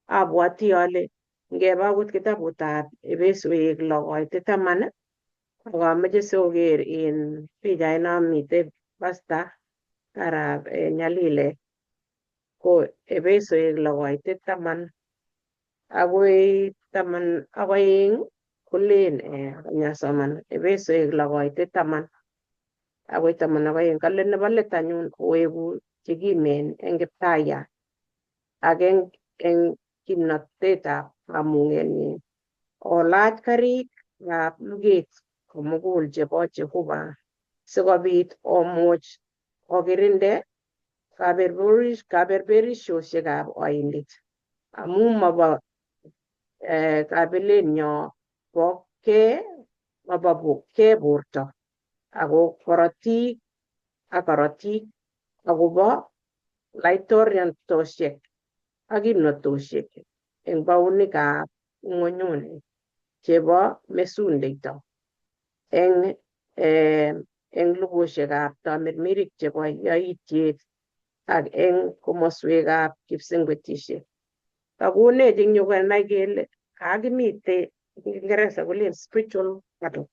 Abwati ale ngebe akot kitabutab Efesoek 6:10 akameche soker in pichait nomite Pastor Arap Nyalile ko Efesoek 6:10 akoi 10 kolen nyasoman Efesoek 6:10 akoi 12 kale nebo let anyun koweku chekimen eng Kiptayat ak eng kimnatetab kamung'enyi olach karikab luget komugul chebo Jehova sikobit omuch okirinde kaberberiosiekab oindet amu mobo kabeletnyo bo borto ako korotik akobo laitoriatosiek ak kimnatosiek eng baunikab ng'onyuni chebo mesundeito eng eng lugoshekab tamirmirik chebo yaitiet ak eng komoswekab kipsengwetishek. Takunech eng yu kenai kele kakimite Kingeresa kolen spiritual battle.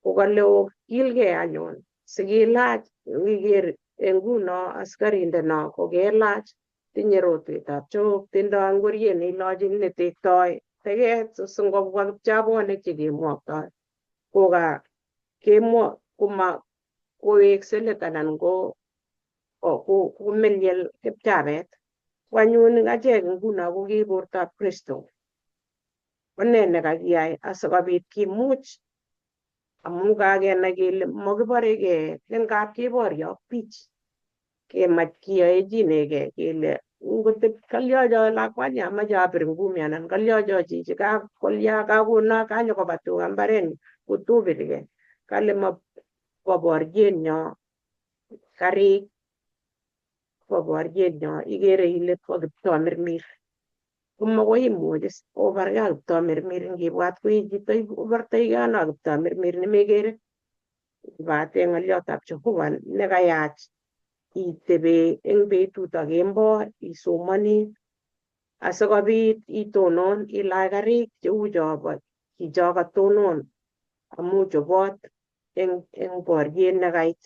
Kokale kilgei anyun sikilach ngiker nguno askarindeno kokelach tinye rotwetab chok, tindoi ngoriet neilochi netektoi teket singobwa kipchabonik chekemwoktoi kowek anan komelyel kipchabet. Ko anyun achek nguno ko ki bortab Kristo. One nekakiyai asikobit kimuch amu kakenai kele makiborekei ngap keborye ak bich kemach kiyoechinegei kele kalyocho lakwani amache abir ngumi anan kalyocho chichi kakona kanyokoba tuga mbarenyu kotobirgei. Kale mobo boryenyo karik bo boryenyo ikere ile bo kiptamirmir. Komokoi imuch obargei ak kiptamirmir ngibwat koi chito ibortoigei ano ak kiptamirmir nemekere kibate ng'oliotab Jehova nekayach itebe eng betut ak kemboi isomoni asikobit itonon ilach karik cheu chobo chicho katonon amu chobot eng boryet nekait.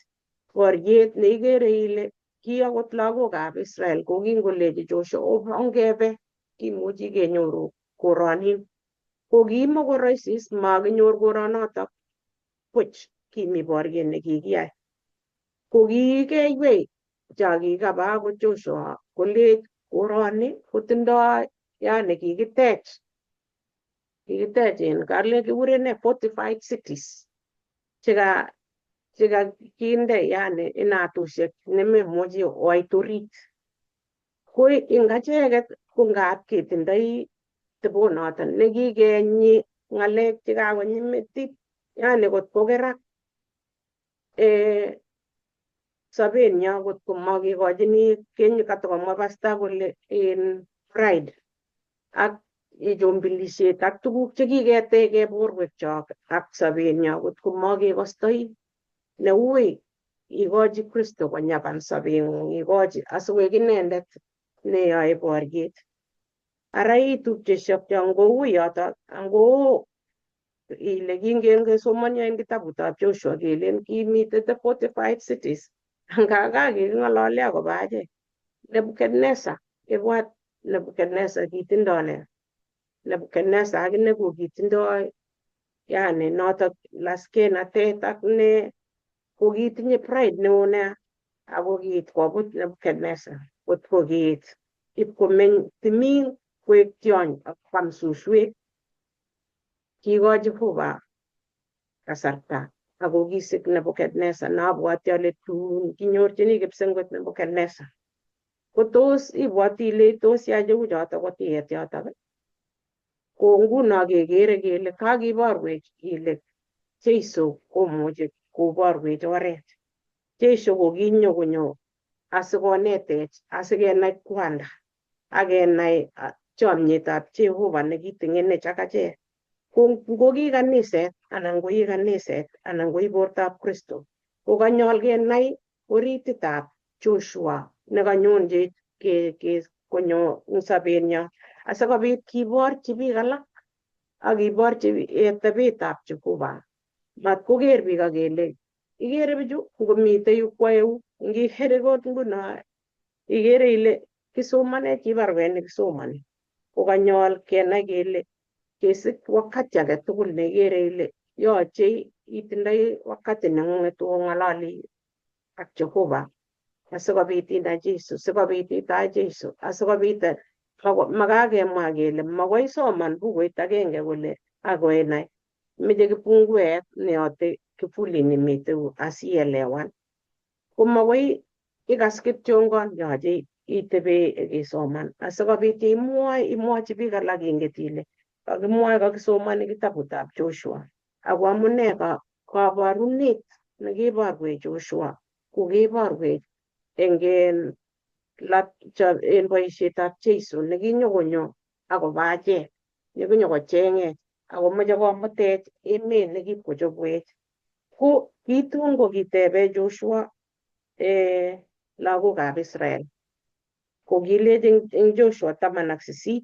Boryet neikere ile ki akot lagokab Israel ko kingolechi Joshua ongebe kimuchi kenyoru koronin. Ko kimokoroisi is makinyor koronotok buch kimi boryet nekikiyai. Ko kikeiwei cho kikaba akot Joshua kolech koroni kotindoi yani kikitech kale kikure ne fortified cities chekakinde yani inatushek nememuchi oit orit. Ko eng acheket ko ngap ketindoi tebonoton nekikenyi ng'alek chekakonyi metit yani kot kokerak sobenyo kot komakekochini katokomwa pastor kole pride ak chombilisiet ak tuguk chekiketeke borwekchok ak sobenyo kot komakekostoi neui ikochi Kristo konyapan sobeng'ung ikochi asikoek inendet neyoe boryet. Ara ii tupchesiekcho ngou yotok ngou ile kingen kesomoni eng kitabutab Joshua kelen kimite the fortified cities ngaka kiking'olole akobo achek. Nebukadneza ibwat Nebukadneza kitindoi ne? Nebukadneza akine ko kitindoi yani notok laskenatet ak ne kokitinye pride neo nea ako kiit kobut Nebukadneza kot ko kiit ipkomeny timin koek tiony ak kwam suswek. Kikochi Jehova kasarta ako kisik Nebukadneza nabwoti ale tun kinyorchini kipsengwet Nebukadneza. Ko tos ibwoti ile tos yai cheu chotok kotiet yotok? Ko nguno kekere kele kakiborwech kele Jeiso komuchi koborwech oret. Jeiso ko kinyokonyo asikonetech asikenai kwanda akenai chomietab Jehova nekitinyenech ak achek. Ngo ki kaniset anan ko ii kaniset anan ko ii bortab Kristo ko kanyol kenai orititab Joshua nekanyonjech konyo eng sobenyo asikobit kiborchi biik alak ak kiborchi tebetab Jehova. Matkoker biik kele ikere bichu ngomite yu kwae u ngikere kot nguno ikere ile kisomane kibarwet nekisomani. Ko kanyol kenai kele kesik wakati age tugul neikere ile yochei itindoi wakati neng'ung'et ong'ololi ak Jehova asikobit inai Jeiso sikobit itach Jeiso asikobit makakemwa kele makoi isoman bukuit agenge kole akoinai meche kipunguet neyote kifulit nemite yu asielewan. Ko makoi ikas kityongon yoche itebe isoman asikobit imwochi biik alak inget ile kakimwoe kakisomani kitabutab Joshua ako amune kaborunet nekeborwech Joshua ko keborwech eng boisietab Jeiso nekinyokonyo akobo achek nekinyokocheng'ech akomeche komutech emet nekipkochobwech Ko kitun ko kitebe Joshua lagokab Israel. Ko kilechi eng Joshua 18,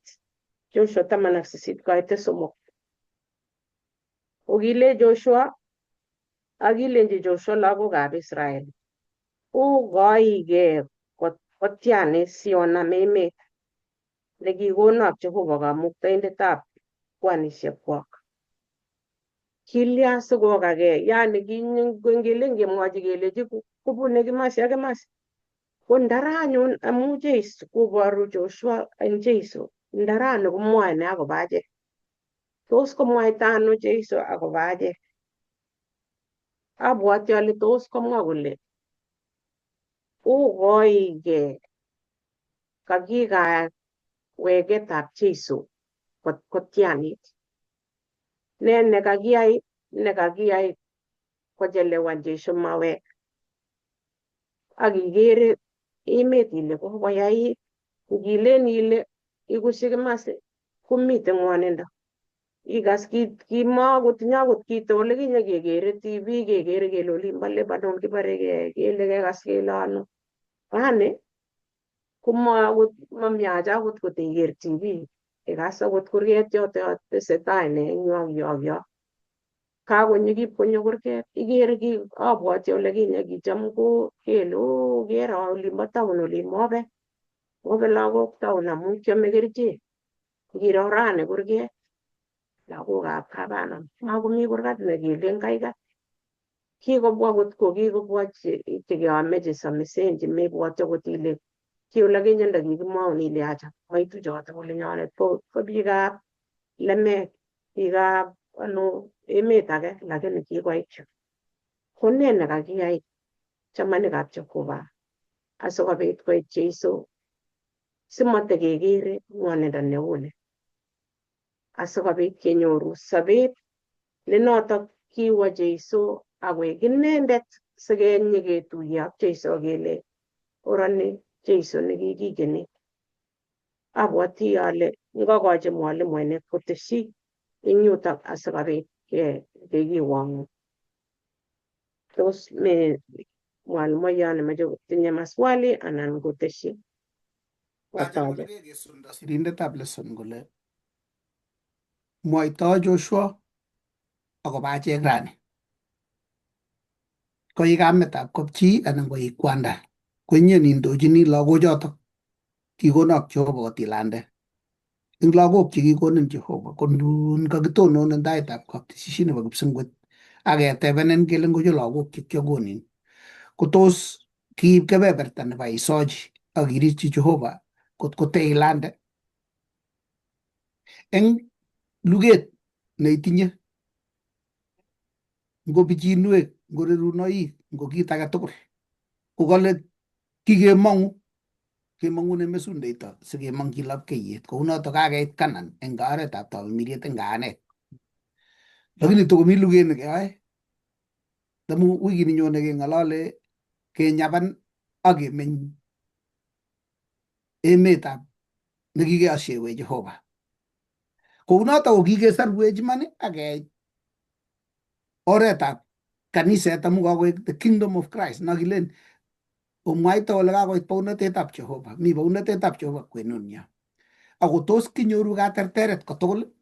Joshua 18 koite 3. Ko kile Joshua akilenji Joshua lagokab Israel, okoike kotianis sionam emet nekikonok Jehova Kamuktaindetab kwanishekwok. Kilya sikokagei, yani ngele ngemwochi kelechi kubune kimasi ak kimasi. Ko ndara anyun amu Jeiso koboru Joshua eng Jeiso, ndara ni komwoe ne akobo achek. Tos komwaita ano Jeiso akobo achek? Abwoti ale tos komwa kole okoike kakikaweketab Jeiso kotianit. Ne nekakiyai kochelewan Jeiso mawek. Akikere emet ile kokoyait, kilen ile ikushi kimasi komite ngwonindo. Ikas kimakotinye akot kito olekinye kekere TV, kekere kele olimbo Lebanon kibore kele kekas kele ano. Rani komamiach akot kotiker TV, ikas akot kurget yoto tesetai ne eng yo. Kakonyo kipkonyo kurget, ikere abwoti olekinye kicham ko kele kero olimbo town olimbobe. Mobe lagok town amu kiame kerichek. Ngiro rani kurget, lagokab kabanon makomi kurgat nekelen kaikai. Kikobwa kikobwa chekeame chesomisen chemebwoti akot ile ki olekinye ndakikimwaun ile acha maitu choto olinyonet ko biikab lemek, biikab emet age, lakini kikoit yu. Ko ne nekakiyai chamanikab Jehova asikobit koit Jeiso simatekekere ngwonindo neu ni, asikobit kenyoru sobet ne notok kiwo Jeiso akoek inendet sikenyiketuye ak Jeiso kele orani Jeiso nekikikeni. Abwoti ale ngokochi mwalimuinik koteshi eng yutok asikobit kekiwang'u. Tos me mwalimuiyot nemoche kotinye maswali anan koteshi? Sirindetab lesson kole mwoitoi Joshua akobo achek rani. Koi kametab kapchi anan koi kwanda, koinye nindochini lagochotok kikonok Jehova kotilande. Eng lagok chekikonin Jehova kondun kakitonon eng taitab kaptisiet nebo kipsengwet aketebenen kele ngocho lagok chekiakonin, ko tos kiib kebeberta nebo isochi akirikyi Jehova kot koteilande eng luget neitinye, ngo pichinwek, ngo rerunoik, ngo kit age tugul, kokale kemong'une mesundeito sikemong'chi lapkeiyet kounotok kakeit Kanan eng oretab Tawimiriet eng kaanet. Lakini tokomi luget nekeyoe. Amu wikit ninyone keng'olole kenyaban akemeny emetab nekikeosiewe Jehova. Kounotok ko kikesorwech iman akeit oretab kaniset amu kakoek the kingdom of Christ nakilen omwaito ole kakoit bounatetab Jehova. Mi bounatetab Jehova kwenunyo. Ako tos kinyoru katerteret kotugul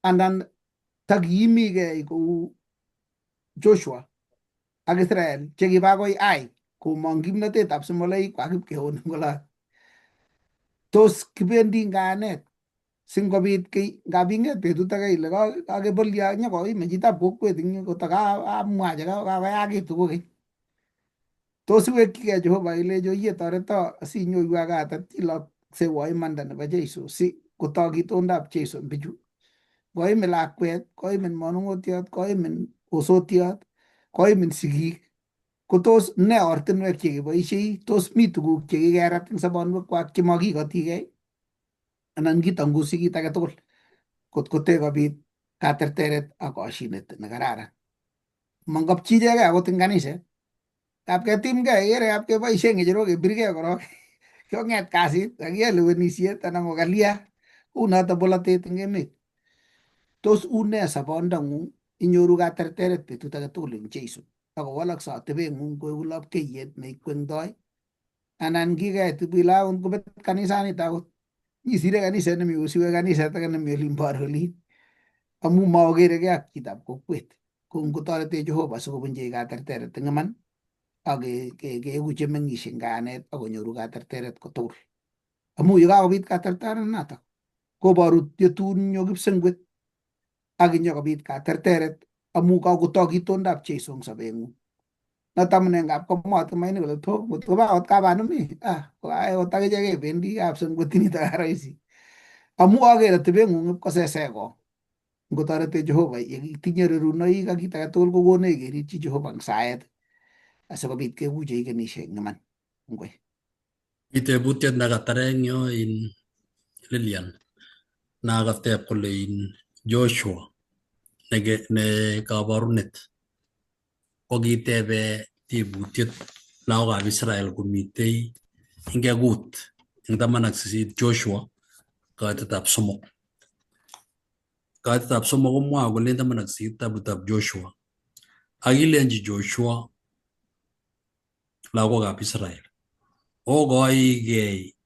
andan takiimigei kou Joshua ak Israel chekibakoi ai komong kimnatetab simoloik kwak ipkeon ngola. Tos kibendi ngaanet singobit kiy ngabinget betut age ile kakebolyo nyokoime chitab kokwet ing kotakamwa chekakoyakitu kokeny. Tos iwekyigei Jehova ilecho yie toreto asinyoiwo kat atiloksewo imanda nebo Jeiso si kotok itondab Jeiso bichu. Koimin lakwet, koimin manung'otiot, koimin osotiot, koimin sigik, ko tos ne ortinwek chekeboisiei? Tos mi tuguk chekikerat eng sobonwekwak chemakikotigei anan kitangusi kit age tugul kot kotekobit katerteret ak koshinet nekararan. Mangopchigei akot eng kaniset. Kap ketimgei ikere kap keboisie ng'echerok kebirgei korok kong'et kasit kakiyae lewenisiet anan kokalia unoto bolotet eng emet. Tos une sobondang'ung inyoru katerteret betut age tugul eng Jeiso ako walakse atebeng'ung koeku lapkeiyet neikwengtoi anan kikait bilawun kobet kanisanito akot isire kaniset nemi osiwe kaniset age nemi olin bo olin amu maokeregei ak chitab kokwet ko ngotoretech Jehova sikobunchech katerteret eng iman ak keeku chemeng'ishe eng kayanet akonyoru katerteret kotugul amu yekakobit katerterenoto koboru yetunyo kipsengwet ak inyokobit katerteret amu kakotok itondab Jeiso eng sobeng'ung. Noto amune ngap komwa Tumaini kole to ngotko bakot kabanumi koae ot akichek kebendi kapsengwet nito rahisi amu aker atebeng'ung ipkoseseko ngotoretech Jehova yekitinye rerunoik ak kit age tugul kokonech kerikyi Jehova eng saet asikobit keguche ikenishie eng iman. Ngoi. Itebutiet nekatare eng yo in Lilian nakateb kole in Joshua ne kabarunet kokitebe tebutiet lagokab Israel komitei eng ekut eng 18 Joshua kaitetab somok. Kaitetab somok komwoe kole 18 kitabutab Joshua akilenji Joshua lagokab Israel okoigei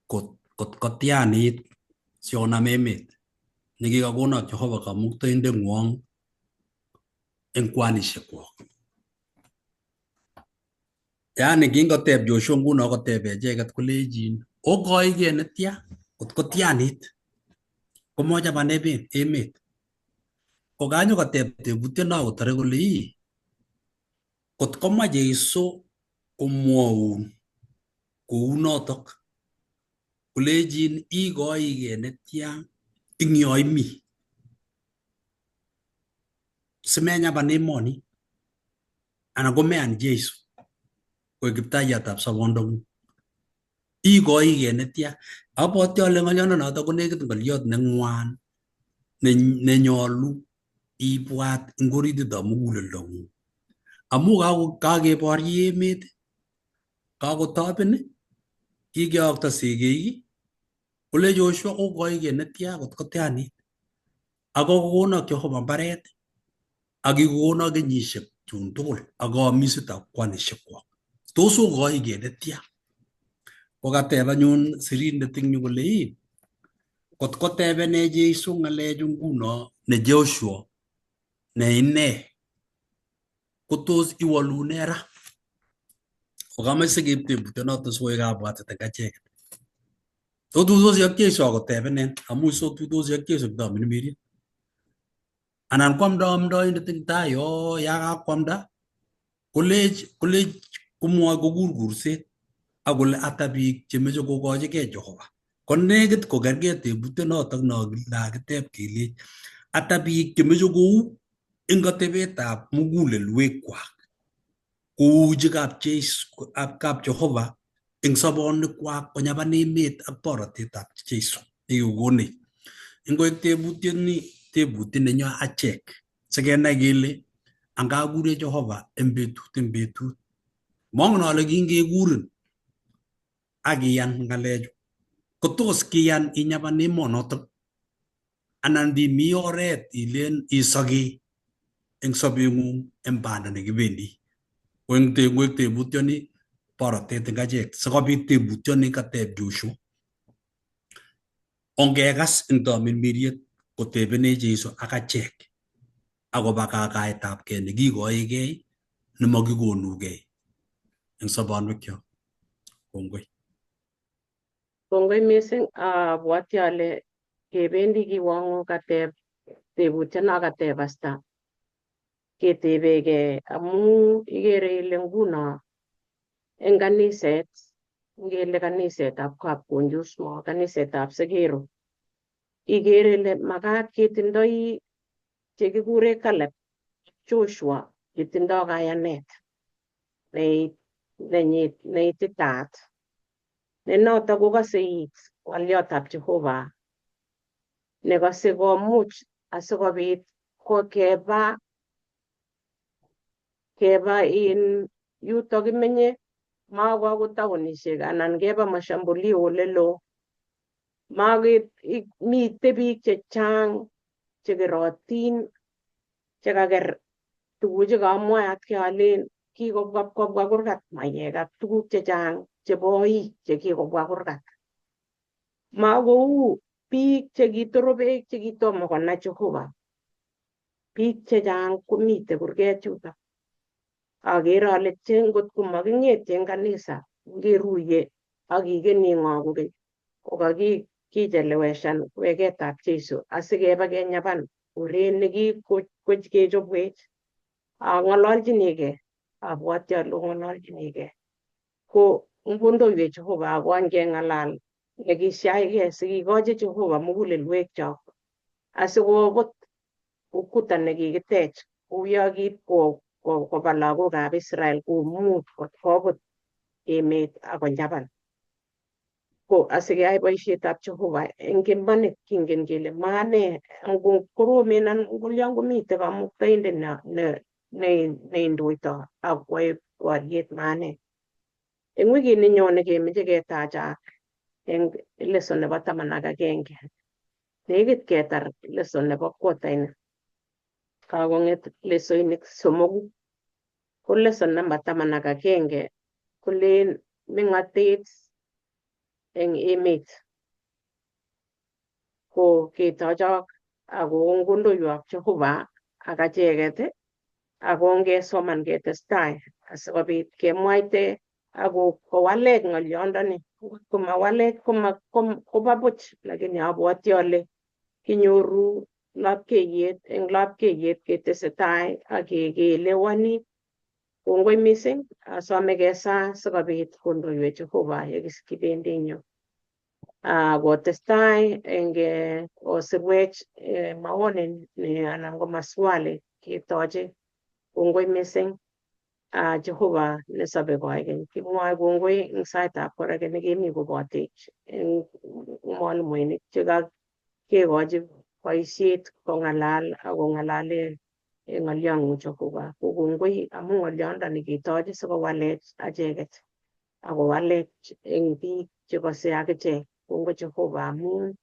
kot kotianit sionam emet nekikakonok Jehova kamuktoindeng'wong eng kwanishekwok. Yani kingoteb Joshua nguno kotebe icheket kolejin okoigei netya kot kotianit komochaban emet kokanyokoteb tebutyono kotare kole kot komwa Jeiso komwoun kounotok kolejin ikoigei netya ing yo imi simenyaban emoni anan komean Jeiso koek kiptaiyatab sobondong'ung ikoigei netya. Abwoti ale ng'olionoto ko nekit ng'oliot neng'wan nenyolu ibwat eng orititab muguleldong'ung amu kakeborye emet kakotoben kikeyokto sigik kole Joshua okoigei netya kot kotianit ako kokonok Jehova mbaret ak kikokonok kenyisiek chun tugul ak kamisetab kwanishekwok tos okoigei netya. Kokateb anyun sirindet eng yu kole kot kotebene Jeiso ng'alechu nguno ne Joshua ne ine kotos iwolune ra kokamache sikeib tebutyonoto sikoek kabwatet eng acheket. Otuitosi ak Jeiso akotebenen amu sotuitosi ak Jeiso kitamirmiriet anan kwamda amdoindet eng tai yo yakakwamda kolech komwoe kokur kurset akole ata biik chemeche kokochigei Jehova konekit kokergei tebutyonotok nakiteb kelech ata biik chemeche kou eng atebetab mugulelwekwak kouchi kap Jehova eng sobonwekwak konyaban emet ak borotetab Jeiso nekikokonech. Ngoek tebutiet nenyo achek sikenai kele angakure Jehova eng betut mongen ale kingekurin akiyan ng'alechu kotos kiyan inyaban emonotok anan ndimi oret ilen isokee eng sobeng'ung eng banda nekibendi koek tebutyoni borotet eng achek sikobit tebutyoni kateb Joshua ongekas eng tamirmiriet kotebene Jeiso ak achek akobo kakaetabgei nekikoigei nemakikonugei eng sobonwekyok. Kongoi. Kongoi mising. Abwoti ale kebendi kiwang'u kateb tebutyono kateb Pastor ketebegei amu ikere ile nguno eng kaniset ngele kanisetab kapkunjus mo kanisetab Segero ikere ile makat ketindoi chekikure Caleb Joshua chetindoi kayanet neititaat ne noto kokase it ng'oliotab Jehova nekase komuch asikobit keba in yuto kimenye mako akot taonishek anan keba mashambulio olelo mite biik chechang chekerotin chekaker tuguchu kamwae atke alen kikobwa kurgat mayek ak tuguk chechang chebo oik chekikobwa kurgat. Makou biik chekitorobek chekitomo konai Jehova. Biik chechang komite kurget yutok. Agere ale ngot komaking'etye eng kanisa ngeruye akikeni ng'o kokeny kokakicheleweshan weketab Jeiso asikeba kenyapan uret nekikechobwech. Ang'ololchinigei, abwoti ale ong'ololchinigei. Ko ngondoiwech Jehova ako ngeng'alal nekisiachgei sikikochi Jehova mugulelwekchok asikobut ukuta nekikitech kouyo kiib koba lagokab Israel komuch kobut emet akonyapan. Ko asikeyai boisietab Jehova eng imanit kingen kele mane koromen anan ngolyo komite kamuktaindet neindoito akwae boriet mane. Eng wikit nenyone kemeche ketacha eng lesson nebo 11. Nekit ketar lesson nebo quarter-ini. Kakong'et lesoinik somoku. Ko lesson number 11 kolen meng'atet eng emet. Ko ketochok ako ngondoiwok Jehova ak acheket ako ngesoman ketestai asikobit kemwaite ako kowalech ng'olyondoni. Komawalech koba buch, lakini abwoti ale kinyoru lapkeiyet eng lapkeiyet ketesetai ak keelewani. Kongoi mising, asome kesa sikobit kondoiwech Jehova yekibendi eng yu. Kotestai eng osirwech maoni anan ko maswali ketoche. Kongoi mising Jehova nesobe koigeny. Kimwoe kongoi eng saitab kora nekemi kobotech eng mwalimuinik chekakekochi boisiet kong'alal akong'alale ng'olyong'ung Jehova. Ko kongoi amu ng'olyondoni ketoche sikowalech acheket akowalech eng biik chekose akichek. Kongoi Jehova amu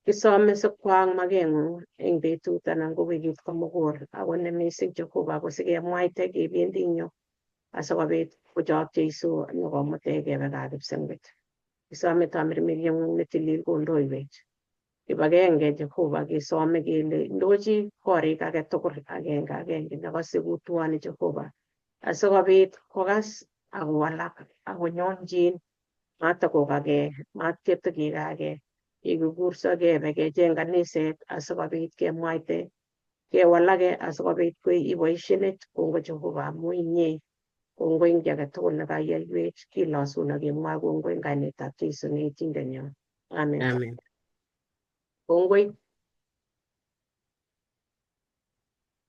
kisome sikwaak makeng'ung eng betut anan ko wikit komugul. Ako ne mising Jehova ko sikemwaite kebendi eng yu asikobit kochok Jeiso nyokomutech kebe gaa kipsengwet. Kisome tamirmiryeng'ung netilil kondoiwech. Kibagenge Jehova kesome kele indochi korik age tugul agenge nekose kutuoni Jehova asikobit kokas akowalak akonyonjin matakokagei matketokikagei yekikurso kebe kecheng kaniset asikobit kemwaite kewalake asikobit iboisienech. Kongoi Jehova amu inye. Kongoi eng age tugul nekayaiwech kilosun akemwa kongoi eng kainetab Jeiso ne Etindenyo. Amen. Amen. Kongoi.